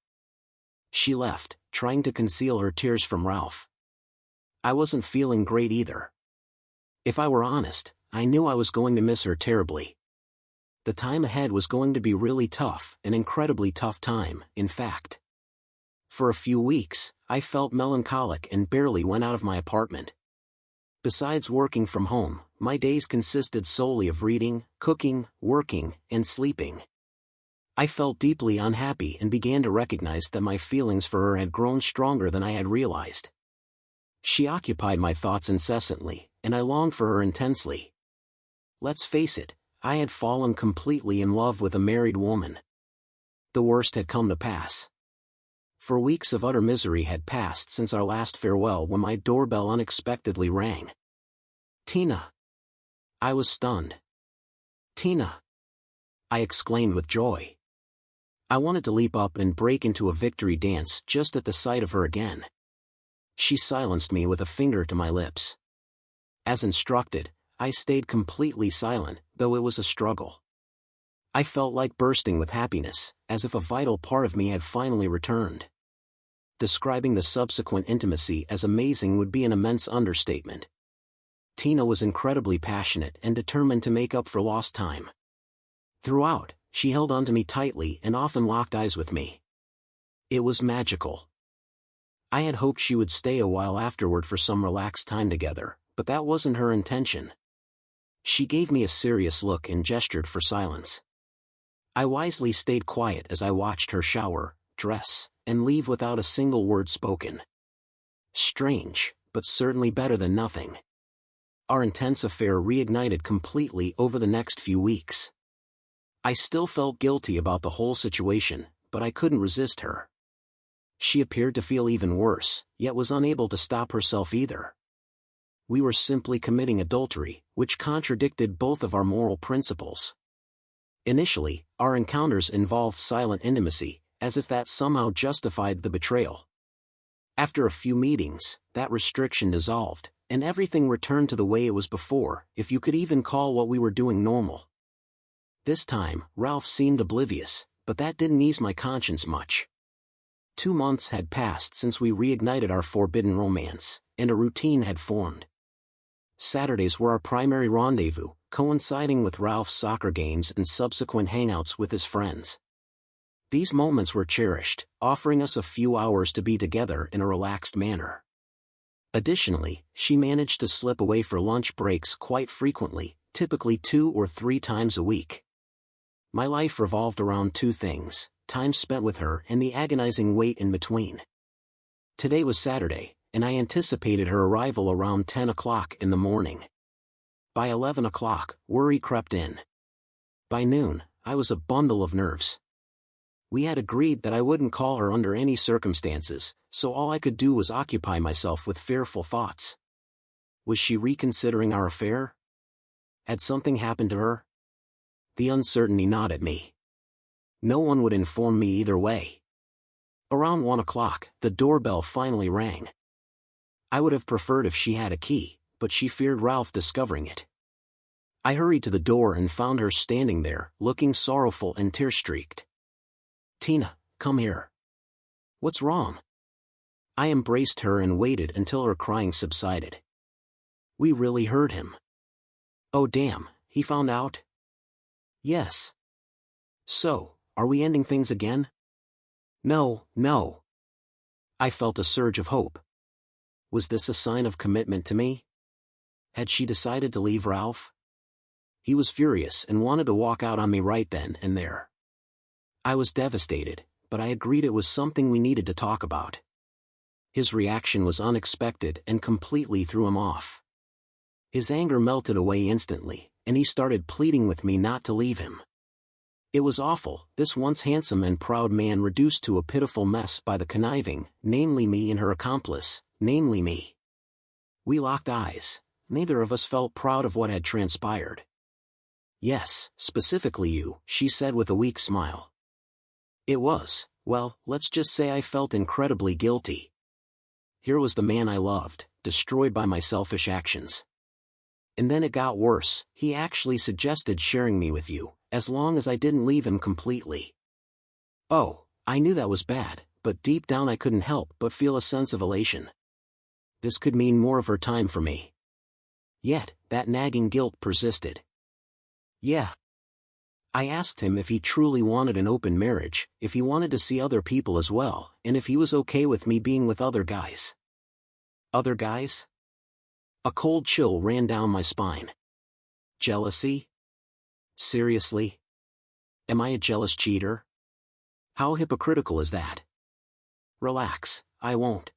She left, trying to conceal her tears from Ralph. I wasn't feeling great either. If I were honest, I knew I was going to miss her terribly. The time ahead was going to be really tough, an incredibly tough time, in fact. For a few weeks, I felt melancholic and barely went out of my apartment. Besides working from home, my days consisted solely of reading, cooking, working, and sleeping. I felt deeply unhappy and began to recognize that my feelings for her had grown stronger than I had realized. She occupied my thoughts incessantly, and I longed for her intensely. Let's face it, I had fallen completely in love with a married woman. The worst had come to pass. For weeks of utter misery had passed since our last farewell when my doorbell unexpectedly rang. "Tina." I was stunned. "Tina," I exclaimed with joy. I wanted to leap up and break into a victory dance just at the sight of her again. She silenced me with a finger to my lips. As instructed, I stayed completely silent, though it was a struggle. I felt like bursting with happiness, as if a vital part of me had finally returned. Describing the subsequent intimacy as amazing would be an immense understatement. Tina was incredibly passionate and determined to make up for lost time. Throughout, she held onto me tightly and often locked eyes with me. It was magical. I had hoped she would stay a while afterward for some relaxed time together, but that wasn't her intention. She gave me a serious look and gestured for silence. I wisely stayed quiet as I watched her shower, dress, and leave without a single word spoken. Strange, but certainly better than nothing. Our intense affair reignited completely over the next few weeks. I still felt guilty about the whole situation, but I couldn't resist her. She appeared to feel even worse, yet was unable to stop herself either. We were simply committing adultery, which contradicted both of our moral principles. Initially, our encounters involved silent intimacy, as if that somehow justified the betrayal. After a few meetings, that restriction dissolved, and everything returned to the way it was before, if you could even call what we were doing normal. This time, Ralph seemed oblivious, but that didn't ease my conscience much. 2 months had passed since we reignited our forbidden romance, and a routine had formed. Saturdays were our primary rendezvous, coinciding with Ralph's soccer games and subsequent hangouts with his friends. These moments were cherished, offering us a few hours to be together in a relaxed manner. Additionally, she managed to slip away for lunch breaks quite frequently, typically 2 or 3 times a week. My life revolved around 2 things: time spent with her and the agonizing wait in between. Today was Saturday, and I anticipated her arrival around 10 o'clock in the morning. By 11 o'clock, worry crept in. By noon, I was a bundle of nerves. We had agreed that I wouldn't call her under any circumstances, so all I could do was occupy myself with fearful thoughts. Was she reconsidering our affair? Had something happened to her? The uncertainty gnawed at me. No one would inform me either way. Around 1 o'clock, the doorbell finally rang. I would have preferred if she had a key, but she feared Ralph discovering it. I hurried to the door and found her standing there, looking sorrowful and tear-streaked. "Tina, come here." "What's wrong?" I embraced her and waited until her crying subsided. "We really hurt him." "Oh damn, he found out?" "Yes." "So, are we ending things again?" "No, no." I felt a surge of hope. Was this a sign of commitment to me? Had she decided to leave Ralph? He was furious and wanted to walk out on me right then and there. I was devastated, but I agreed it was something we needed to talk about. His reaction was unexpected and completely threw him off. His anger melted away instantly, and he started pleading with me not to leave him. It was awful, this once handsome and proud man reduced to a pitiful mess by the conniving, namely me, and her accomplice, namely me. We locked eyes. Neither of us felt proud of what had transpired. "Yes, specifically you," she said with a weak smile. It was, well, let's just say I felt incredibly guilty. Here was the man I loved, destroyed by my selfish actions. And then it got worse. He actually suggested sharing me with you, as long as I didn't leave him completely. Oh, I knew that was bad, but deep down I couldn't help but feel a sense of elation. This could mean more of her time for me. Yet, that nagging guilt persisted. Yeah. I asked him if he truly wanted an open marriage, if he wanted to see other people as well, and if he was okay with me being with other guys. Other guys? A cold chill ran down my spine. Jealousy? Seriously? Am I a jealous cheater? How hypocritical is that? Relax, I won't.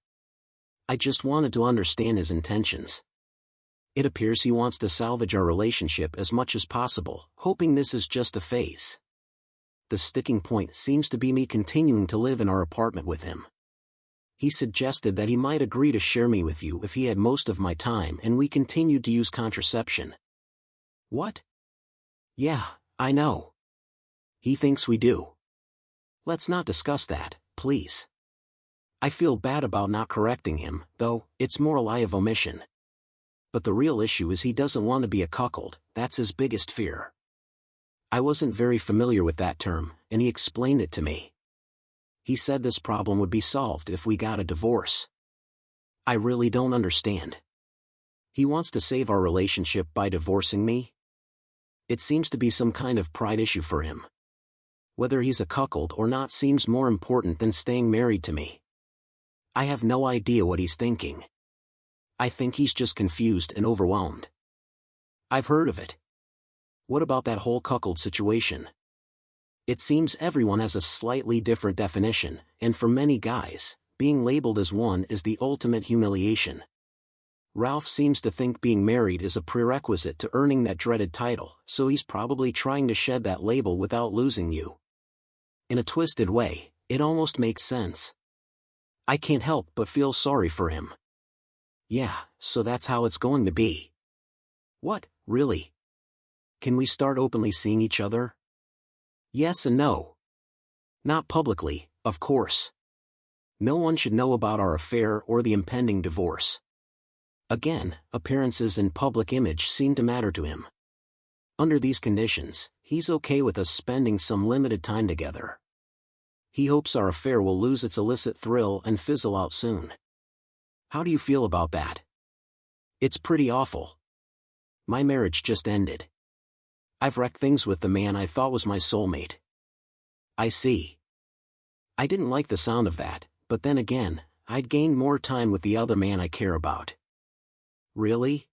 I just wanted to understand his intentions. It appears he wants to salvage our relationship as much as possible, hoping this is just a phase. The sticking point seems to be me continuing to live in our apartment with him. He suggested that he might agree to share me with you if he had most of my time and we continued to use contraception. What? Yeah, I know. He thinks we do. Let's not discuss that, please. I feel bad about not correcting him, though, it's more a lie of omission. But the real issue is he doesn't want to be a cuckold. That's his biggest fear. I wasn't very familiar with that term, and he explained it to me. He said this problem would be solved if we got a divorce. I really don't understand. He wants to save our relationship by divorcing me? It seems to be some kind of pride issue for him. Whether he's a cuckold or not seems more important than staying married to me. I have no idea what he's thinking. I think he's just confused and overwhelmed. I've heard of it. What about that whole cuckold situation? It seems everyone has a slightly different definition, and for many guys, being labeled as one is the ultimate humiliation. Ralph seems to think being married is a prerequisite to earning that dreaded title, so he's probably trying to shed that label without losing you. In a twisted way, it almost makes sense. I can't help but feel sorry for him. Yeah, so that's how it's going to be. What, really? Can we start openly seeing each other? Yes and no. Not publicly, of course. No one should know about our affair or the impending divorce. Again, appearances and public image seem to matter to him. Under these conditions, he's okay with us spending some limited time together, He hopes our affair will lose its illicit thrill and fizzle out soon. How do you feel about that? It's pretty awful. My marriage just ended. I've wrecked things with the man I thought was my soulmate. I see. I didn't like the sound of that, but then again, I'd gained more time with the other man I care about. Really?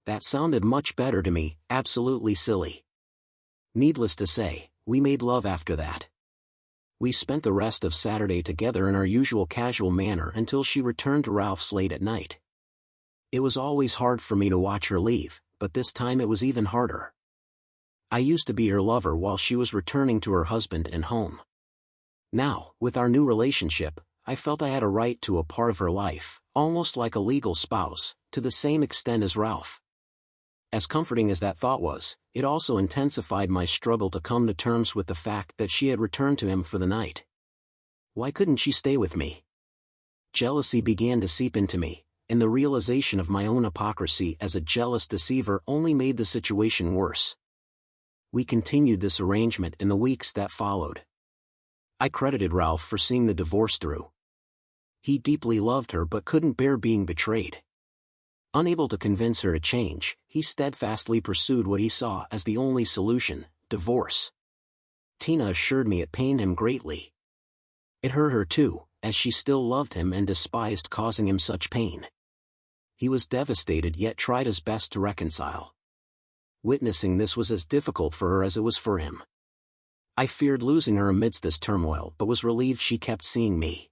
That sounded much better to me, absolutely silly. Needless to say, we made love after that. We spent the rest of Saturday together in our usual casual manner until she returned to Ralph's late at night. It was always hard for me to watch her leave, but this time it was even harder. I used to be her lover while she was returning to her husband and home. Now, with our new relationship, I felt I had a right to a part of her life, almost like a legal spouse, to the same extent as Ralph. As comforting as that thought was, it also intensified my struggle to come to terms with the fact that she had returned to him for the night. Why couldn't she stay with me? Jealousy began to seep into me, and the realization of my own hypocrisy as a jealous deceiver only made the situation worse. We continued this arrangement in the weeks that followed. I credited Ralph for seeing the divorce through. He deeply loved her but couldn't bear being betrayed. Unable to convince her to change, he steadfastly pursued what he saw as the only solution: divorce. Tina assured me it pained him greatly. It hurt her too, as she still loved him and despised causing him such pain. He was devastated yet tried his best to reconcile. Witnessing this was as difficult for her as it was for him. I feared losing her amidst this turmoil but was relieved she kept seeing me.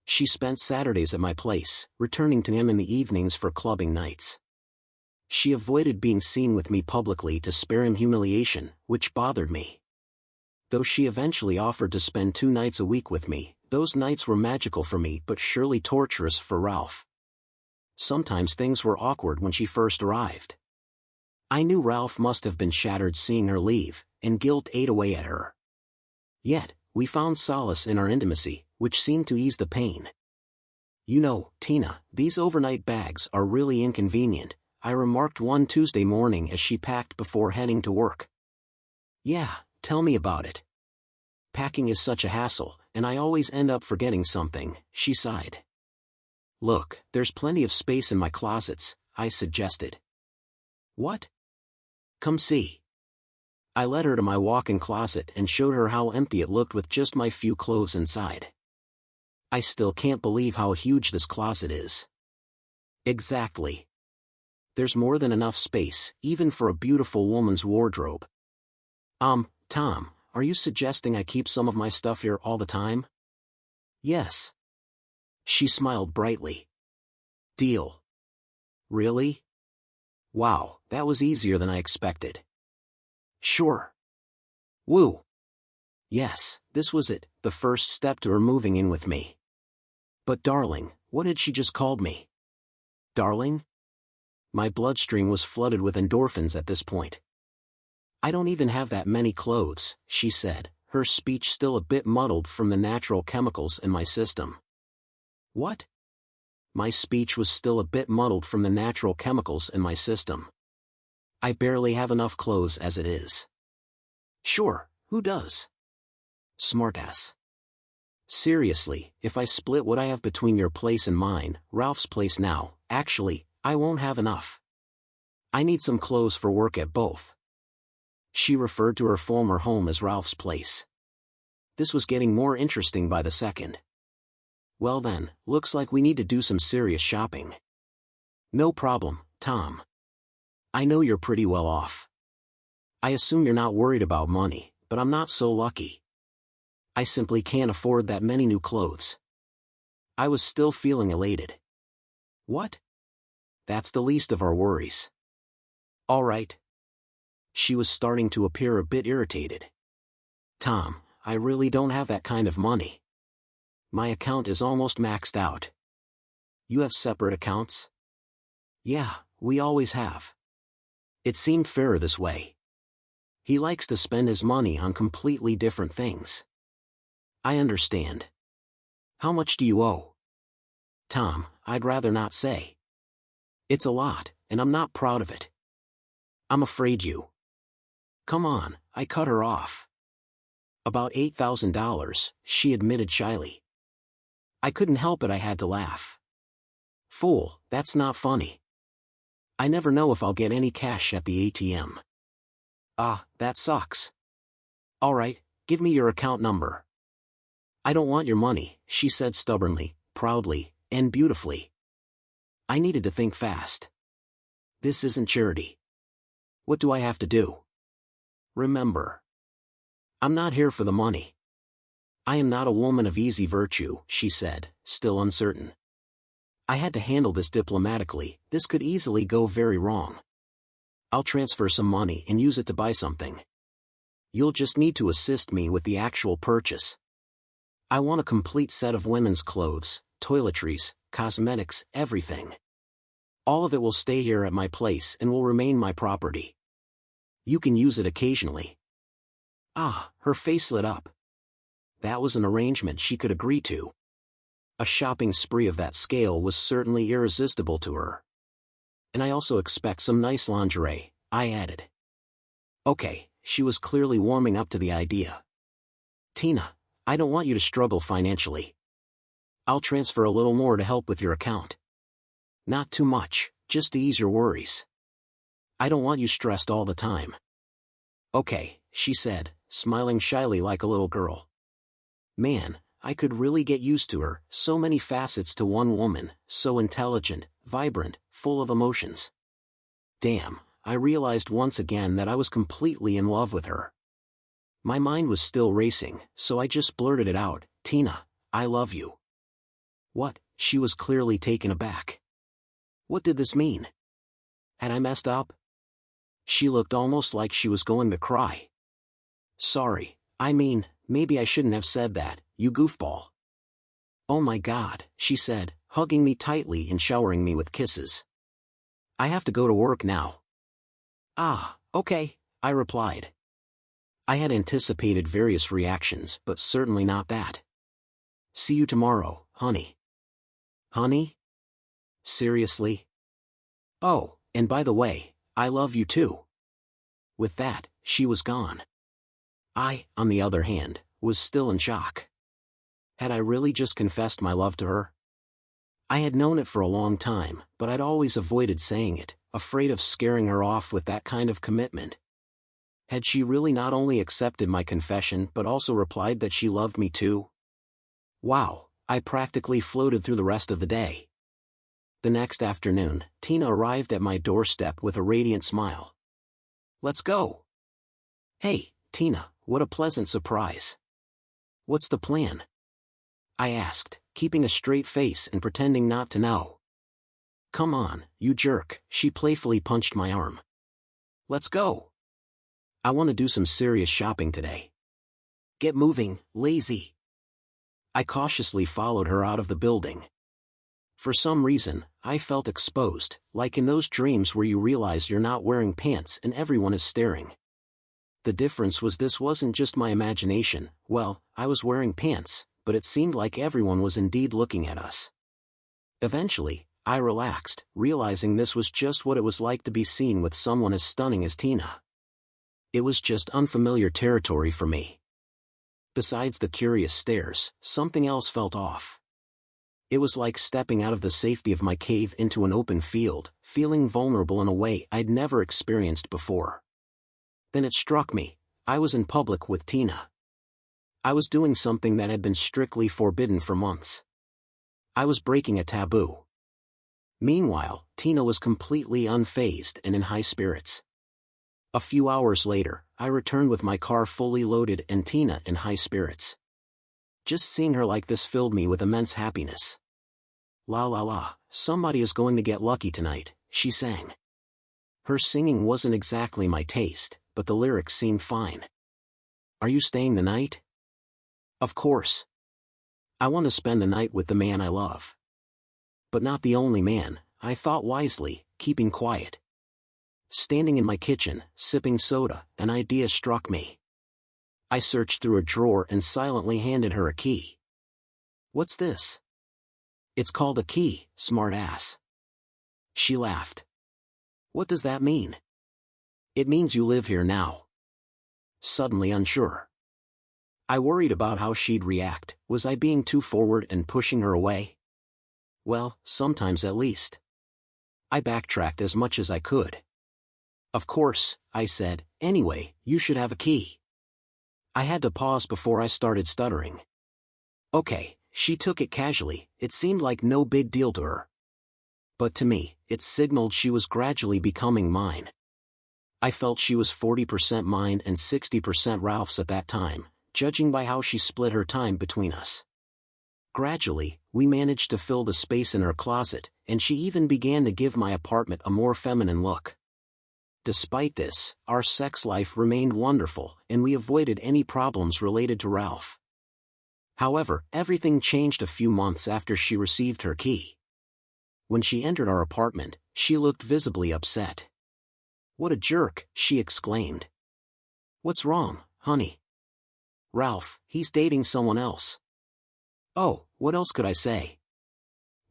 She spent Saturdays at my place, returning to him in the evenings for clubbing nights. She avoided being seen with me publicly to spare him humiliation, which bothered me. Though she eventually offered to spend 2 nights a week with me, those nights were magical for me but surely torturous for Ralph. Sometimes things were awkward when she first arrived. I knew Ralph must have been shattered seeing her leave, and guilt ate away at her. Yet, we found solace in our intimacy, which seemed to ease the pain. "You know, Tina, these overnight bags are really inconvenient," I remarked one Tuesday morning as she packed before heading to work. "Yeah, tell me about it. Packing is such a hassle, and I always end up forgetting something," she sighed. "Look, there's plenty of space in my closets," I suggested. "What? Come see." I led her to my walk-in closet and showed her how empty it looked with just my few clothes inside. "I still can't believe how huge this closet is." "Exactly. There's more than enough space, even for a beautiful woman's wardrobe." Tom, are you suggesting I keep some of my stuff here all the time?" "Yes." She smiled brightly. "Deal." "Really? Wow, that was easier than I expected." "Sure." Woo. Yes, this was it, the first step to her moving in with me. But darling, what had she just called me? Darling? My bloodstream was flooded with endorphins at this point. "I don't even have that many clothes," she said, her speech still a bit muddled from the natural chemicals in my system. "What?" My speech was still a bit muddled from the natural chemicals in my system. "I barely have enough clothes as it is." "Sure, who does?" Smartass. "Seriously, if I split what I have between your place and mine, Ralph's place now, actually, I won't have enough. I need some clothes for work at both." She referred to her former home as Ralph's place. This was getting more interesting by the second. "Well then, looks like we need to do some serious shopping." "No problem, Tom. I know you're pretty well off. I assume you're not worried about money, but I'm not so lucky. I simply can't afford that many new clothes." I was still feeling elated. "What?" "That's the least of our worries." "All right." She was starting to appear a bit irritated. "Tom, I really don't have that kind of money. My account is almost maxed out." "You have separate accounts?" "Yeah, we always have. It seemed fairer this way. He likes to spend his money on completely different things." "I understand. How much do you owe?" "Tom, I'd rather not say. It's a lot, and I'm not proud of it." "I'm afraid you—" "Come on," I cut her off. About $8,000, she admitted shyly. I couldn't help it, I had to laugh. Fool, that's not funny. I never know if I'll get any cash at the ATM. Ah, that sucks. Alright, give me your account number. I don't want your money, she said stubbornly, proudly, and beautifully. I needed to think fast. This isn't charity. What do I have to do? Remember. I'm not here for the money. I am not a woman of easy virtue, she said, still uncertain. I had to handle this diplomatically, this could easily go very wrong. I'll transfer some money and use it to buy something. You'll just need to assist me with the actual purchase. I want a complete set of women's clothes, toiletries, cosmetics, everything. All of it will stay here at my place and will remain my property. You can use it occasionally. Ah, her face lit up. That was an arrangement she could agree to. A shopping spree of that scale was certainly irresistible to her. And I also expect some nice lingerie, I added. Okay, she was clearly warming up to the idea. Tina, I don't want you to struggle financially. I'll transfer a little more to help with your account. Not too much, just to ease your worries. I don't want you stressed all the time. Okay, she said, smiling shyly like a little girl. Man, I could really get used to her, so many facets to one woman, so intelligent, vibrant, full of emotions. Damn, I realized once again that I was completely in love with her. My mind was still racing, so I just blurted it out, Tina, I love you. What? She was clearly taken aback. What did this mean? Had I messed up? She looked almost like she was going to cry. Sorry, I mean, maybe I shouldn't have said that, you goofball. Oh my God, she said, hugging me tightly and showering me with kisses. I have to go to work now. Ah, okay, I replied. I had anticipated various reactions, but certainly not that. See you tomorrow, honey. Honey? Seriously? Oh, and by the way, I love you too. With that, she was gone. I, on the other hand, was still in shock. Had I really just confessed my love to her? I had known it for a long time, but I'd always avoided saying it, afraid of scaring her off with that kind of commitment. Had she really not only accepted my confession but also replied that she loved me too? Wow, I practically floated through the rest of the day. The next afternoon, Tina arrived at my doorstep with a radiant smile. Let's go. Hey, Tina, what a pleasant surprise. What's the plan? I asked, keeping a straight face and pretending not to know. Come on, you jerk, she playfully punched my arm. Let's go. I want to do some serious shopping today. Get moving, lazy. I cautiously followed her out of the building. For some reason, I felt exposed, like in those dreams where you realize you're not wearing pants and everyone is staring. The difference was this wasn't just my imagination. Well, I was wearing pants, but it seemed like everyone was indeed looking at us. Eventually, I relaxed, realizing this was just what it was like to be seen with someone as stunning as Tina. It was just unfamiliar territory for me. Besides the curious stares, something else felt off. It was like stepping out of the safety of my cave into an open field, feeling vulnerable in a way I'd never experienced before. Then it struck me, I was in public with Tina. I was doing something that had been strictly forbidden for months. I was breaking a taboo. Meanwhile, Tina was completely unfazed and in high spirits. A few hours later, I returned with my car fully loaded and Tina in high spirits. Just seeing her like this filled me with immense happiness. La la la, somebody is going to get lucky tonight, she sang. Her singing wasn't exactly my taste, but the lyrics seemed fine. Are you staying the night? Of course. I want to spend the night with the man I love. But not the only man, I thought wisely, keeping quiet. Standing in my kitchen, sipping soda, an idea struck me. I searched through a drawer and silently handed her a key. What's this? It's called a key, smart ass. She laughed. What does that mean? It means you live here now. Suddenly unsure. I worried about how she'd react. Was I being too forward and pushing her away? Well, sometimes at least. I backtracked as much as I could. Of course, I said, anyway, you should have a key. I had to pause before I started stuttering. Okay, she took it casually, it seemed like no big deal to her. But to me, it signaled she was gradually becoming mine. I felt she was 40% mine and 60% Ralph's at that time, judging by how she split her time between us. Gradually, we managed to fill the space in her closet, and she even began to give my apartment a more feminine look. Despite this, our sex life remained wonderful, and we avoided any problems related to Ralph. However, everything changed a few months after she received her key. When she entered our apartment, she looked visibly upset. "What a jerk," she exclaimed. "What's wrong, honey?" "Ralph, he's dating someone else." Oh, what else could I say?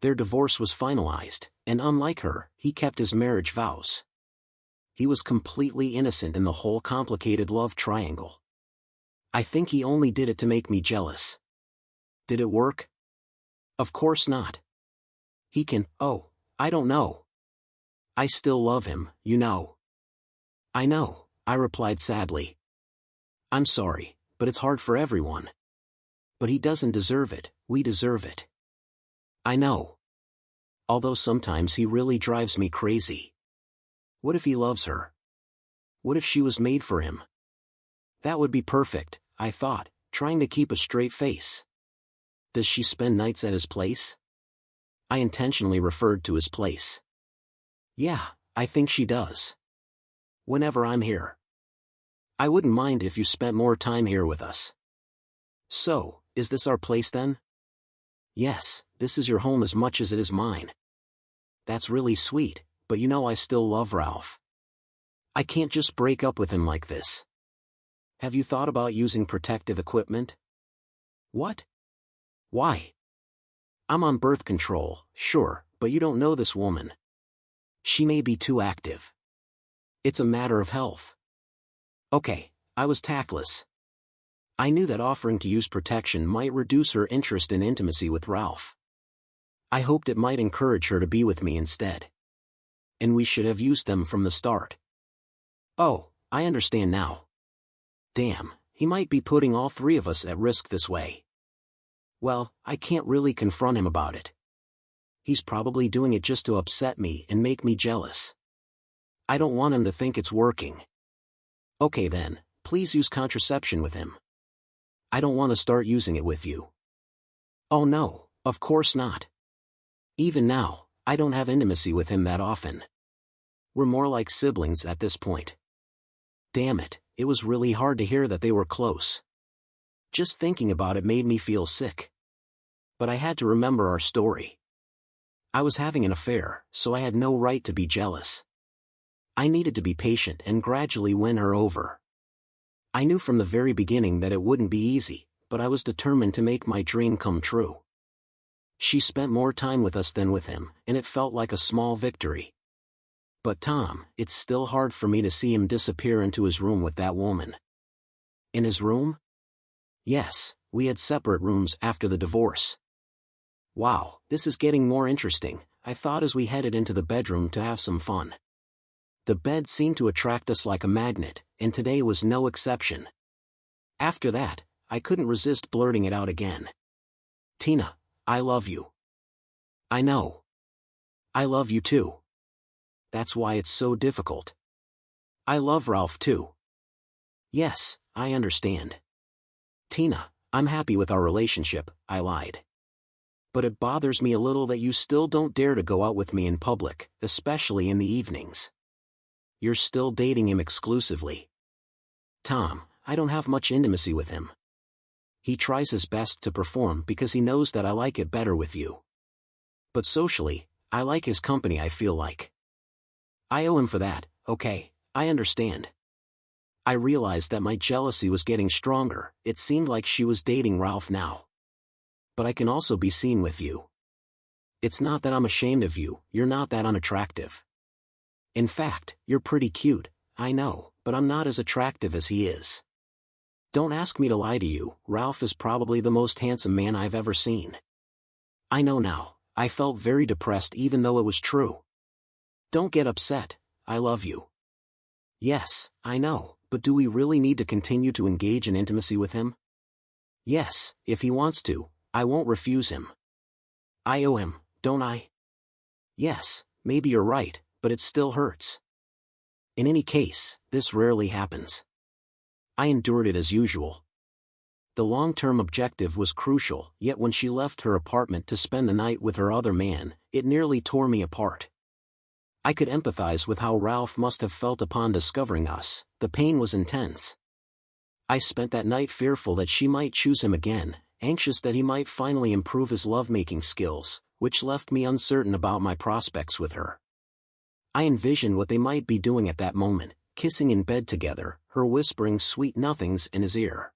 Their divorce was finalized, and unlike her, he kept his marriage vows. He was completely innocent in the whole complicated love triangle. I think he only did it to make me jealous. Did it work? Of course not. He can, I don't know. I still love him, you know. I know, I replied sadly. I'm sorry, but it's hard for everyone. But he doesn't deserve it, we deserve it. I know. Although sometimes he really drives me crazy. What if he loves her? What if she was made for him? That would be perfect, I thought, trying to keep a straight face. Does she spend nights at his place? I intentionally referred to his place. Yeah, I think she does. Whenever I'm here. I wouldn't mind if you spent more time here with us. So, is this our place then? Yes, this is your home as much as it is mine. That's really sweet, but you know I still love Ralph. I can't just break up with him like this. Have you thought about using protective equipment? What? Why? I'm on birth control, sure, but you don't know this woman. She may be too active. It's a matter of health. Okay, I was tactless. I knew that offering to use protection might reduce her interest in intimacy with Ralph. I hoped it might encourage her to be with me instead. And we should have used them from the start. Oh, I understand now. Damn, he might be putting all three of us at risk this way. Well, I can't really confront him about it. He's probably doing it just to upset me and make me jealous. I don't want him to think it's working. Okay then, please use contraception with him. I don't want to start using it with you. Oh no, of course not. Even now, I don't have intimacy with him that often. We're more like siblings at this point. Damn it, it was really hard to hear that they were close. Just thinking about it made me feel sick. But I had to remember our story. I was having an affair, so I had no right to be jealous. I needed to be patient and gradually win her over. I knew from the very beginning that it wouldn't be easy, but I was determined to make my dream come true. She spent more time with us than with him, and it felt like a small victory. But Tom, it's still hard for me to see him disappear into his room with that woman. In his room? Yes, we had separate rooms after the divorce. Wow, this is getting more interesting, I thought as we headed into the bedroom to have some fun. The bed seemed to attract us like a magnet, and today was no exception. After that, I couldn't resist blurting it out again. Tina, I love you. I know. I love you too. That's why it's so difficult. I love Ralph too. Yes, I understand. Tina, I'm happy with our relationship, I lied. But it bothers me a little that you still don't dare to go out with me in public, especially in the evenings. You're still dating him exclusively. Tom, I don't have much intimacy with him. He tries his best to perform because he knows that I like it better with you. But socially, I like his company, I feel like. I owe him for that, okay, I understand. I realized that my jealousy was getting stronger, it seemed like she was dating Ralph now. But I can also be seen with you. It's not that I'm ashamed of you, you're not that unattractive. In fact, you're pretty cute, I know, but I'm not as attractive as he is. Don't ask me to lie to you, Ralph is probably the most handsome man I've ever seen. I know now, I felt very depressed even though it was true. Don't get upset, I love you. Yes, I know, but do we really need to continue to engage in intimacy with him? Yes, if he wants to, I won't refuse him. I owe him, don't I? Yes, maybe you're right, but it still hurts. In any case, this rarely happens. I endured it as usual. The long-term objective was crucial, yet when she left her apartment to spend the night with her other man, it nearly tore me apart. I could empathize with how Ralph must have felt upon discovering us. The pain was intense. I spent that night fearful that she might choose him again, anxious that he might finally improve his lovemaking skills, which left me uncertain about my prospects with her. I envisioned what they might be doing at that moment, kissing in bed together, her whispering sweet nothings in his ear.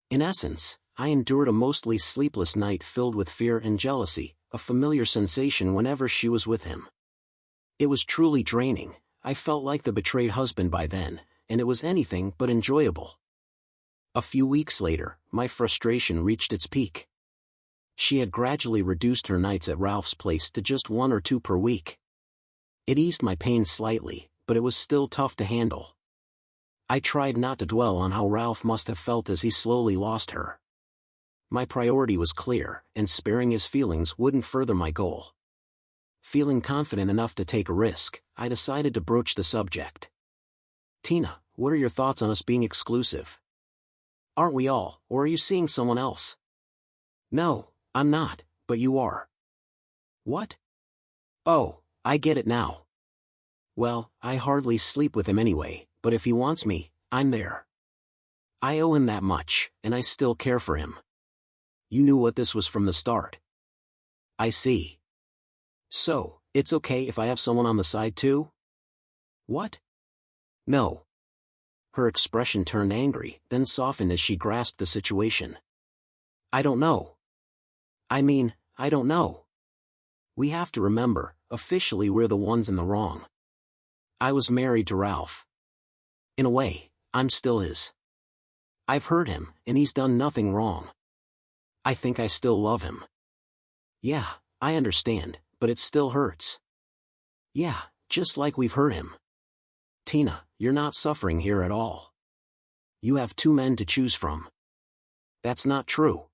In essence, I endured a mostly sleepless night filled with fear and jealousy, a familiar sensation whenever she was with him. It was truly draining. I felt like the betrayed husband by then, and it was anything but enjoyable. A few weeks later, my frustration reached its peak. She had gradually reduced her nights at Ralph's place to just 1 or 2 per week. It eased my pain slightly, but it was still tough to handle. I tried not to dwell on how Ralph must have felt as he slowly lost her. My priority was clear, and sparing his feelings wouldn't further my goal. Feeling confident enough to take a risk, I decided to broach the subject. Tina, what are your thoughts on us being exclusive? Aren't we all, or are you seeing someone else? No, I'm not, but you are. What? Oh, I get it now. Well, I hardly sleep with him anyway, but if he wants me, I'm there. I owe him that much, and I still care for him. You knew what this was from the start. I see. So, it's okay if I have someone on the side too? What? No. Her expression turned angry, then softened as she grasped the situation. I don't know. I don't know. We have to remember, officially we're the ones in the wrong. I was married to Ralph. In a way, I'm still his. I've hurt him, and he's done nothing wrong. I think I still love him. Yeah, I understand, but it still hurts. Yeah, just like we've hurt him. Tina, you're not suffering here at all. You have 2 men to choose from. That's not true.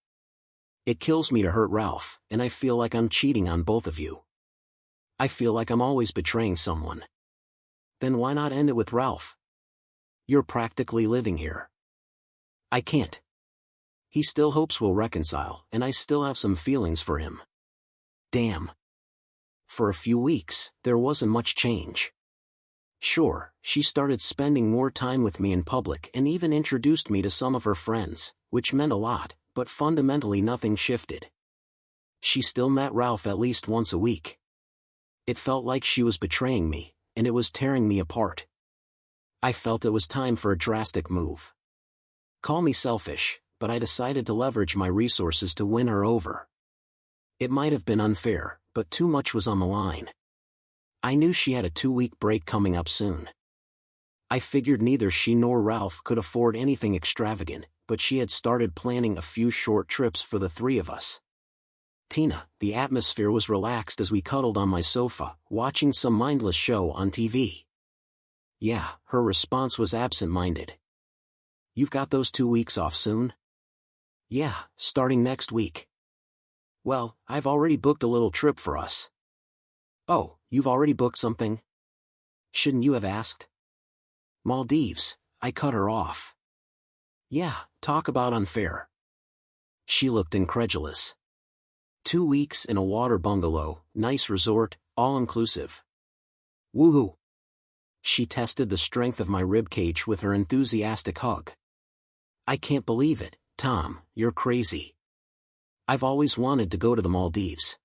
It kills me to hurt Ralph, and I feel like I'm cheating on both of you. I feel like I'm always betraying someone. Then why not end it with Ralph? You're practically living here. I can't. He still hopes we'll reconcile, and I still have some feelings for him. Damn. For a few weeks, there wasn't much change. Sure, she started spending more time with me in public and even introduced me to some of her friends, which meant a lot, but fundamentally nothing shifted. She still met Ralph at least once a week. It felt like she was betraying me, and it was tearing me apart. I felt it was time for a drastic move. Call me selfish, but I decided to leverage my resources to win her over. It might have been unfair, but too much was on the line. I knew she had a 2-week break coming up soon. I figured neither she nor Ralph could afford anything extravagant, but she had started planning a few short trips for the 3 of us. Tina, the atmosphere was relaxed as we cuddled on my sofa, watching some mindless show on TV. Yeah, her response was absent-minded. You've got those 2 weeks off soon? Yeah, starting next week. Well, I've already booked a little trip for us. Oh, you've already booked something? Shouldn't you have asked? Maldives, I cut her off. Yeah, talk about unfair. She looked incredulous. 2 weeks in a water bungalow, nice resort, all-inclusive. Woohoo! She tested the strength of my ribcage with her enthusiastic hug. I can't believe it, Tom, you're crazy. I've always wanted to go to the Maldives.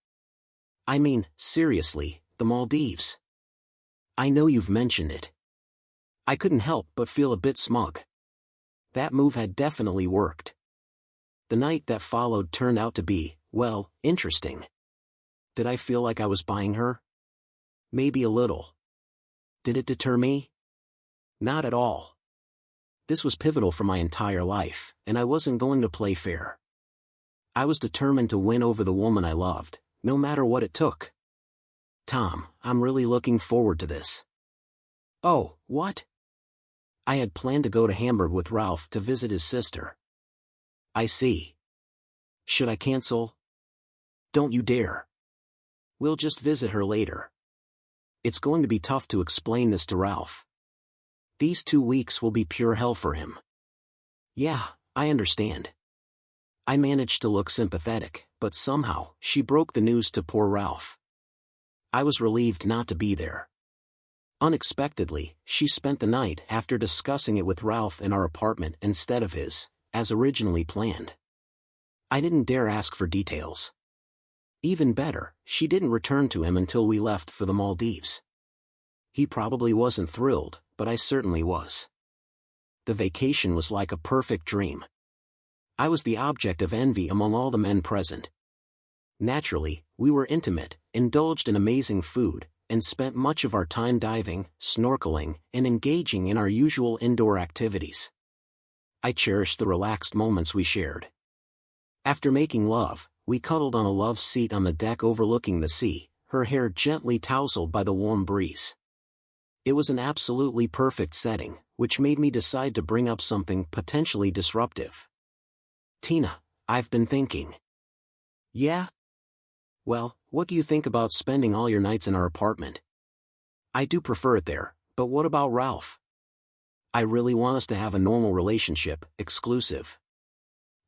I mean, seriously, the Maldives. I know you've mentioned it. I couldn't help but feel a bit smug. That move had definitely worked. The night that followed turned out to be, well, interesting. Did I feel like I was buying her? Maybe a little. Did it deter me? Not at all. This was pivotal for my entire life, and I wasn't going to play fair. I was determined to win over the woman I loved, no matter what it took. Tom, I'm really looking forward to this. Oh, what? I had planned to go to Hamburg with Ralph to visit his sister. I see. Should I cancel? Don't you dare. We'll just visit her later. It's going to be tough to explain this to Ralph. These 2 weeks will be pure hell for him. Yeah, I understand. I managed to look sympathetic, but somehow, she broke the news to poor Ralph. I was relieved not to be there. Unexpectedly, she spent the night after discussing it with Ralph in our apartment instead of his, as originally planned. I didn't dare ask for details. Even better, she didn't return to him until we left for the Maldives. He probably wasn't thrilled, but I certainly was. The vacation was like a perfect dream. I was the object of envy among all the men present. Naturally, we were intimate, indulged in amazing food, and spent much of our time diving, snorkeling, and engaging in our usual indoor activities. I cherished the relaxed moments we shared. After making love, we cuddled on a love seat on the deck overlooking the sea, her hair gently tousled by the warm breeze. It was an absolutely perfect setting, which made me decide to bring up something potentially disruptive. Tina, I've been thinking. Yeah? Well, what do you think about spending all your nights in our apartment? I do prefer it there, but what about Ralph? I really want us to have a normal relationship, exclusive.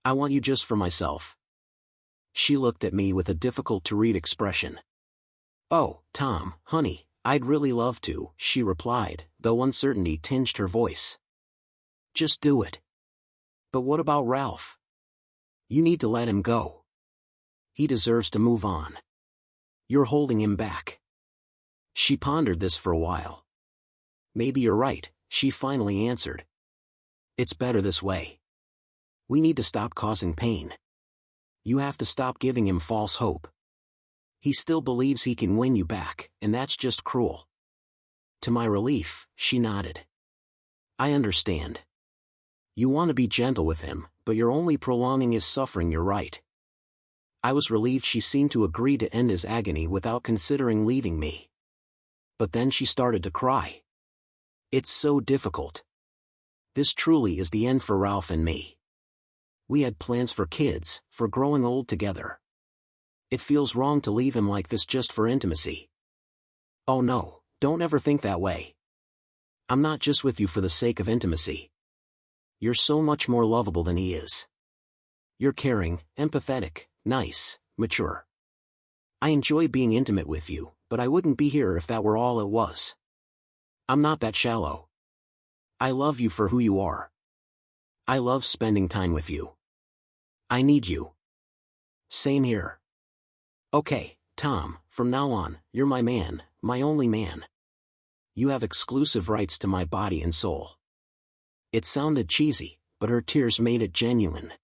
I want you just for myself. She looked at me with a difficult-to-read expression. Oh, Tom, honey, I'd really love to, she replied, though uncertainty tinged her voice. Just do it. But what about Ralph? You need to let him go. He deserves to move on. You're holding him back. She pondered this for a while. Maybe you're right, she finally answered. It's better this way. We need to stop causing pain. You have to stop giving him false hope. He still believes he can win you back, and that's just cruel. To my relief, she nodded. I understand. You want to be gentle with him, but you're only prolonging his suffering, you're right. I was relieved she seemed to agree to end his agony without considering leaving me. But then she started to cry. It's so difficult. This truly is the end for Ralph and me. We had plans for kids, for growing old together. It feels wrong to leave him like this just for intimacy. Oh no, don't ever think that way. I'm not just with you for the sake of intimacy. You're so much more lovable than he is. You're caring, empathetic, nice, mature. I enjoy being intimate with you, but I wouldn't be here if that were all it was. I'm not that shallow. I love you for who you are. I love spending time with you. I need you. Same here. Okay, Tom, from now on, you're my man, my only man. You have exclusive rights to my body and soul. It sounded cheesy, but her tears made it genuine.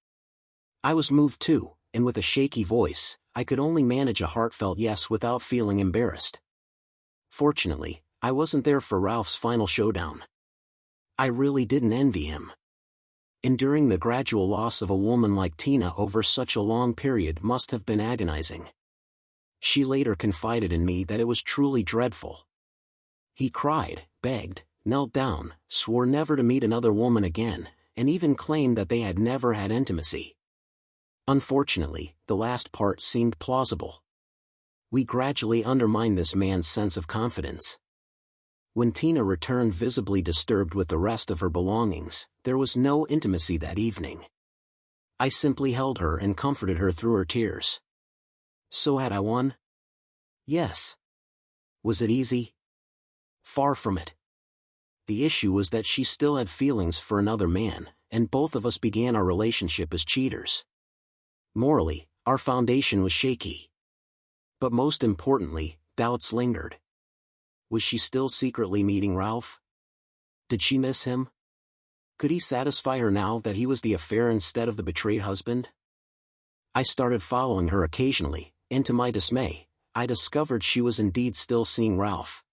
I was moved too, and with a shaky voice, I could only manage a heartfelt yes without feeling embarrassed. Fortunately, I wasn't there for Ralph's final showdown. I really didn't envy him. Enduring the gradual loss of a woman like Tina over such a long period must have been agonizing. She later confided in me that it was truly dreadful. He cried, begged, knelt down, swore never to meet another woman again, and even claimed that they had never had intimacy. Unfortunately, the last part seemed plausible. We gradually undermined this man's sense of confidence. When Tina returned visibly disturbed with the rest of her belongings, there was no intimacy that evening. I simply held her and comforted her through her tears. So had I won? Yes. Was it easy? Far from it. The issue was that she still had feelings for another man, and both of us began our relationship as cheaters. Morally, our foundation was shaky. But most importantly, doubts lingered. Was she still secretly meeting Ralph? Did she miss him? Could he satisfy her now that he was the affair instead of the betrayed husband? I started following her occasionally, and to my dismay, I discovered she was indeed still seeing Ralph.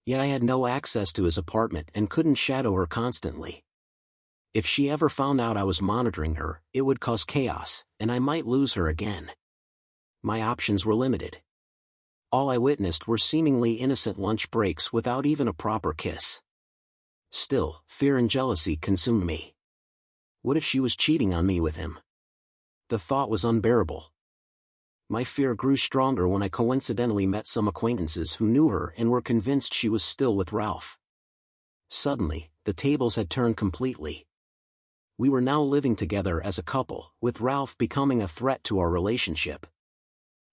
Yet I had no access to his apartment and couldn't shadow her constantly. If she ever found out I was monitoring her, it would cause chaos, and I might lose her again. My options were limited. All I witnessed were seemingly innocent lunch breaks without even a proper kiss. Still, fear and jealousy consumed me. What if she was cheating on me with him? The thought was unbearable. My fear grew stronger when I coincidentally met some acquaintances who knew her and were convinced she was still with Ralph. Suddenly, the tables had turned completely. We were now living together as a couple, with Ralph becoming a threat to our relationship.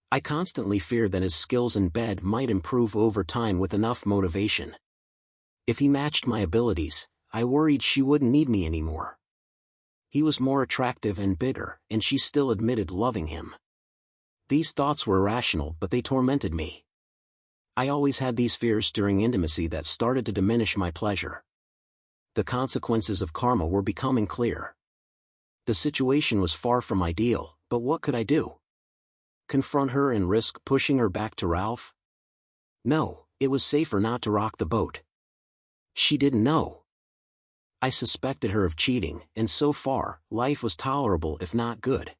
I constantly feared that his skills in bed might improve over time with enough motivation. If he matched my abilities, I worried she wouldn't need me anymore. He was more attractive and bigger, and she still admitted loving him. These thoughts were irrational, but they tormented me. I always had these fears during intimacy that started to diminish my pleasure. The consequences of karma were becoming clear. The situation was far from ideal, but what could I do? Confront her and risk pushing her back to Ralph? No, it was safer not to rock the boat. She didn't know. I suspected her of cheating, and so far, life was tolerable if not good.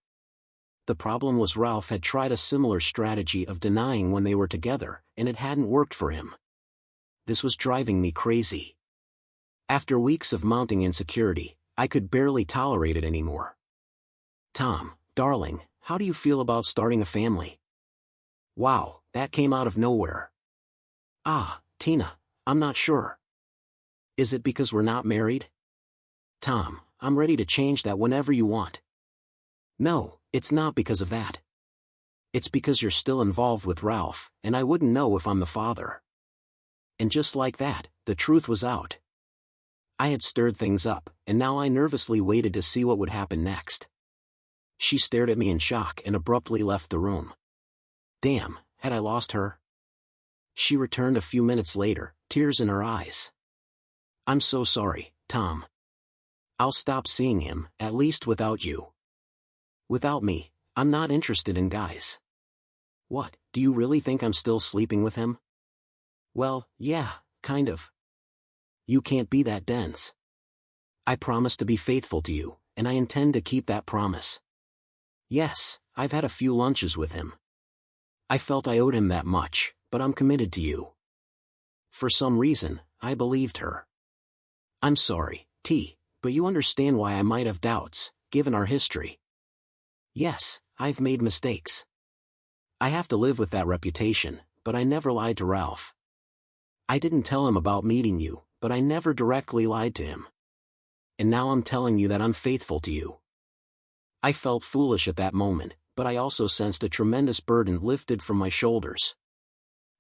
The problem was Ralph had tried a similar strategy of denying when they were together, and it hadn't worked for him. This was driving me crazy. After weeks of mounting insecurity, I could barely tolerate it anymore. Tom, darling, how do you feel about starting a family? Wow, that came out of nowhere. Ah, Tina, I'm not sure. Is it because we're not married? Tom, I'm ready to change that whenever you want. No, it's not because of that. It's because you're still involved with Ralph, and I wouldn't know if I'm the father. And just like that, the truth was out. I had stirred things up, and now I nervously waited to see what would happen next. She stared at me in shock and abruptly left the room. Damn, had I lost her? She returned a few minutes later, tears in her eyes. I'm so sorry, Tom. I'll stop seeing him, at least without you. Without me, I'm not interested in guys. What, do you really think I'm still sleeping with him? Well, yeah, kind of. You can't be that dense. I promise to be faithful to you, and I intend to keep that promise. Yes, I've had a few lunches with him. I felt I owed him that much, but I'm committed to you. For some reason, I believed her. I'm sorry, T, but you understand why I might have doubts, given our history. Yes, I've made mistakes. I have to live with that reputation, but I never lied to Ralph. I didn't tell him about meeting you, but I never directly lied to him. And now I'm telling you that I'm faithful to you. I felt foolish at that moment, but I also sensed a tremendous burden lifted from my shoulders.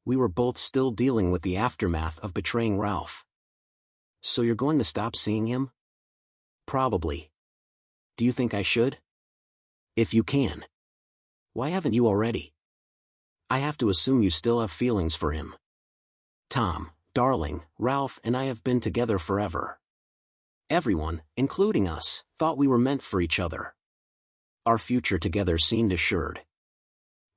We were both still dealing with the aftermath of betraying Ralph. So you're going to stop seeing him? Probably. Do you think I should? If you can. Why haven't you already? I have to assume you still have feelings for him. Tom, darling, Ralph and I have been together forever. Everyone, including us, thought we were meant for each other. Our future together seemed assured.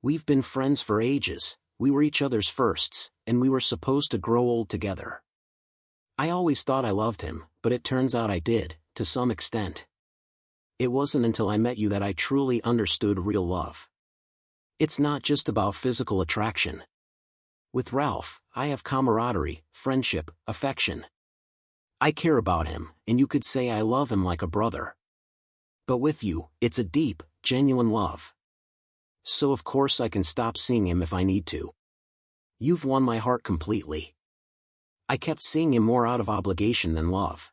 We've been friends for ages, we were each other's firsts, and we were supposed to grow old together. I always thought I loved him, but it turns out I did, to some extent. It wasn't until I met you that I truly understood real love. It's not just about physical attraction. With Ralph, I have camaraderie, friendship, affection. I care about him, and you could say I love him like a brother. But with you, it's a deep, genuine love. So of course I can stop seeing him if I need to. You've won my heart completely. I kept seeing him more out of obligation than love.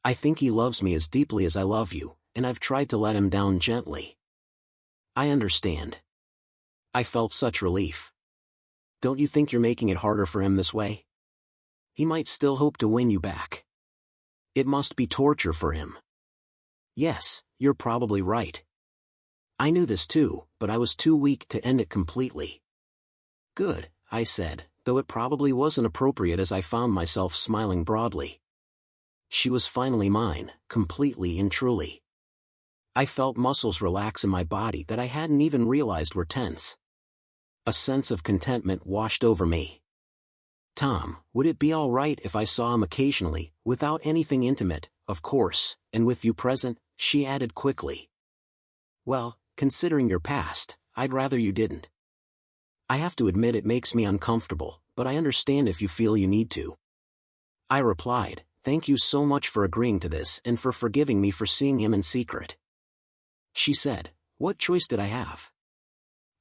I think he loves me as deeply as I love you, and I've tried to let him down gently. I understand. I felt such relief. Don't you think you're making it harder for him this way? He might still hope to win you back. It must be torture for him. Yes, you're probably right. I knew this too, but I was too weak to end it completely. Good, I said, though it probably wasn't appropriate as I found myself smiling broadly. She was finally mine, completely and truly. I felt muscles relax in my body that I hadn't even realized were tense. A sense of contentment washed over me. Tom, would it be all right if I saw him occasionally, without anything intimate, of course, and with you present, she added quickly. Well, considering your past, I'd rather you didn't. I have to admit it makes me uncomfortable, but I understand if you feel you need to. I replied, thank you so much for agreeing to this and for forgiving me for seeing him in secret. She said, what choice did I have?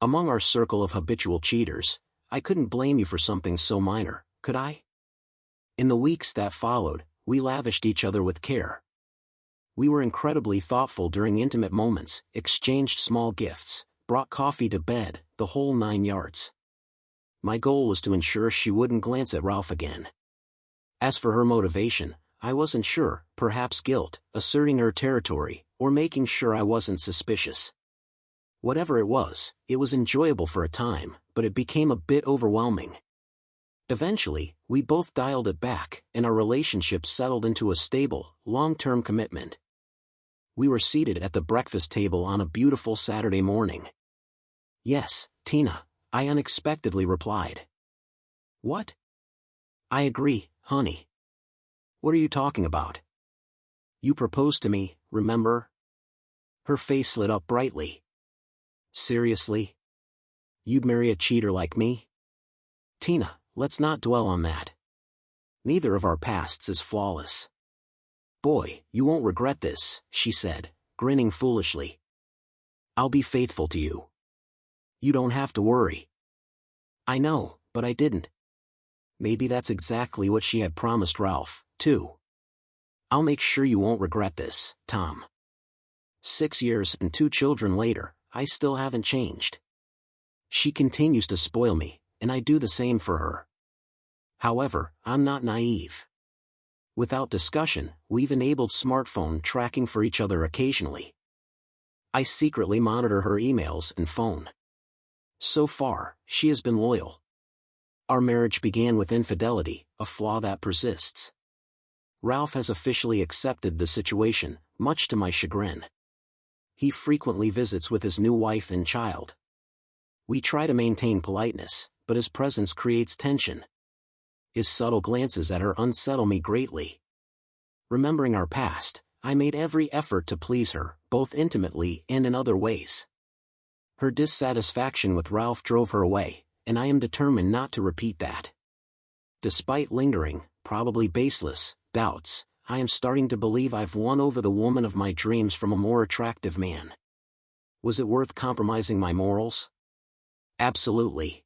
Among our circle of habitual cheaters, I couldn't blame you for something so minor, could I? In the weeks that followed, we lavished each other with care. We were incredibly thoughtful during intimate moments, exchanged small gifts, brought coffee to bed, the whole 9 yards. My goal was to ensure she wouldn't glance at Ralph again. As for her motivation, I wasn't sure, perhaps guilt, asserting her territory, or making sure I wasn't suspicious. Whatever it was enjoyable for a time, but it became a bit overwhelming. Eventually, we both dialed it back, and our relationship settled into a stable, long-term commitment. We were seated at the breakfast table on a beautiful Saturday morning. Yes, Tina, I unexpectedly replied. What? I agree, honey. What are you talking about? You proposed to me, remember? Her face lit up brightly. Seriously? You'd marry a cheater like me? Tina, let's not dwell on that. Neither of our pasts is flawless. Boy, you won't regret this, she said, grinning foolishly. I'll be faithful to you. You don't have to worry. I know, but I didn't. Maybe that's exactly what she had promised Ralph, too. I'll make sure you won't regret this, Tom. 6 years and 2 children later, I still haven't changed. She continues to spoil me, and I do the same for her. However, I'm not naive. Without discussion, we've enabled smartphone tracking for each other occasionally. I secretly monitor her emails and phone. So far, she has been loyal. Our marriage began with infidelity, a flaw that persists. Ralph has officially accepted the situation, much to my chagrin. He frequently visits with his new wife and child. We try to maintain politeness, but his presence creates tension. His subtle glances at her unsettle me greatly. Remembering our past, I made every effort to please her, both intimately and in other ways. Her dissatisfaction with Ralph drove her away, and I am determined not to repeat that. Despite lingering, probably baseless, doubts, I am starting to believe I've won over the woman of my dreams from a more attractive man. Was it worth compromising my morals? Absolutely.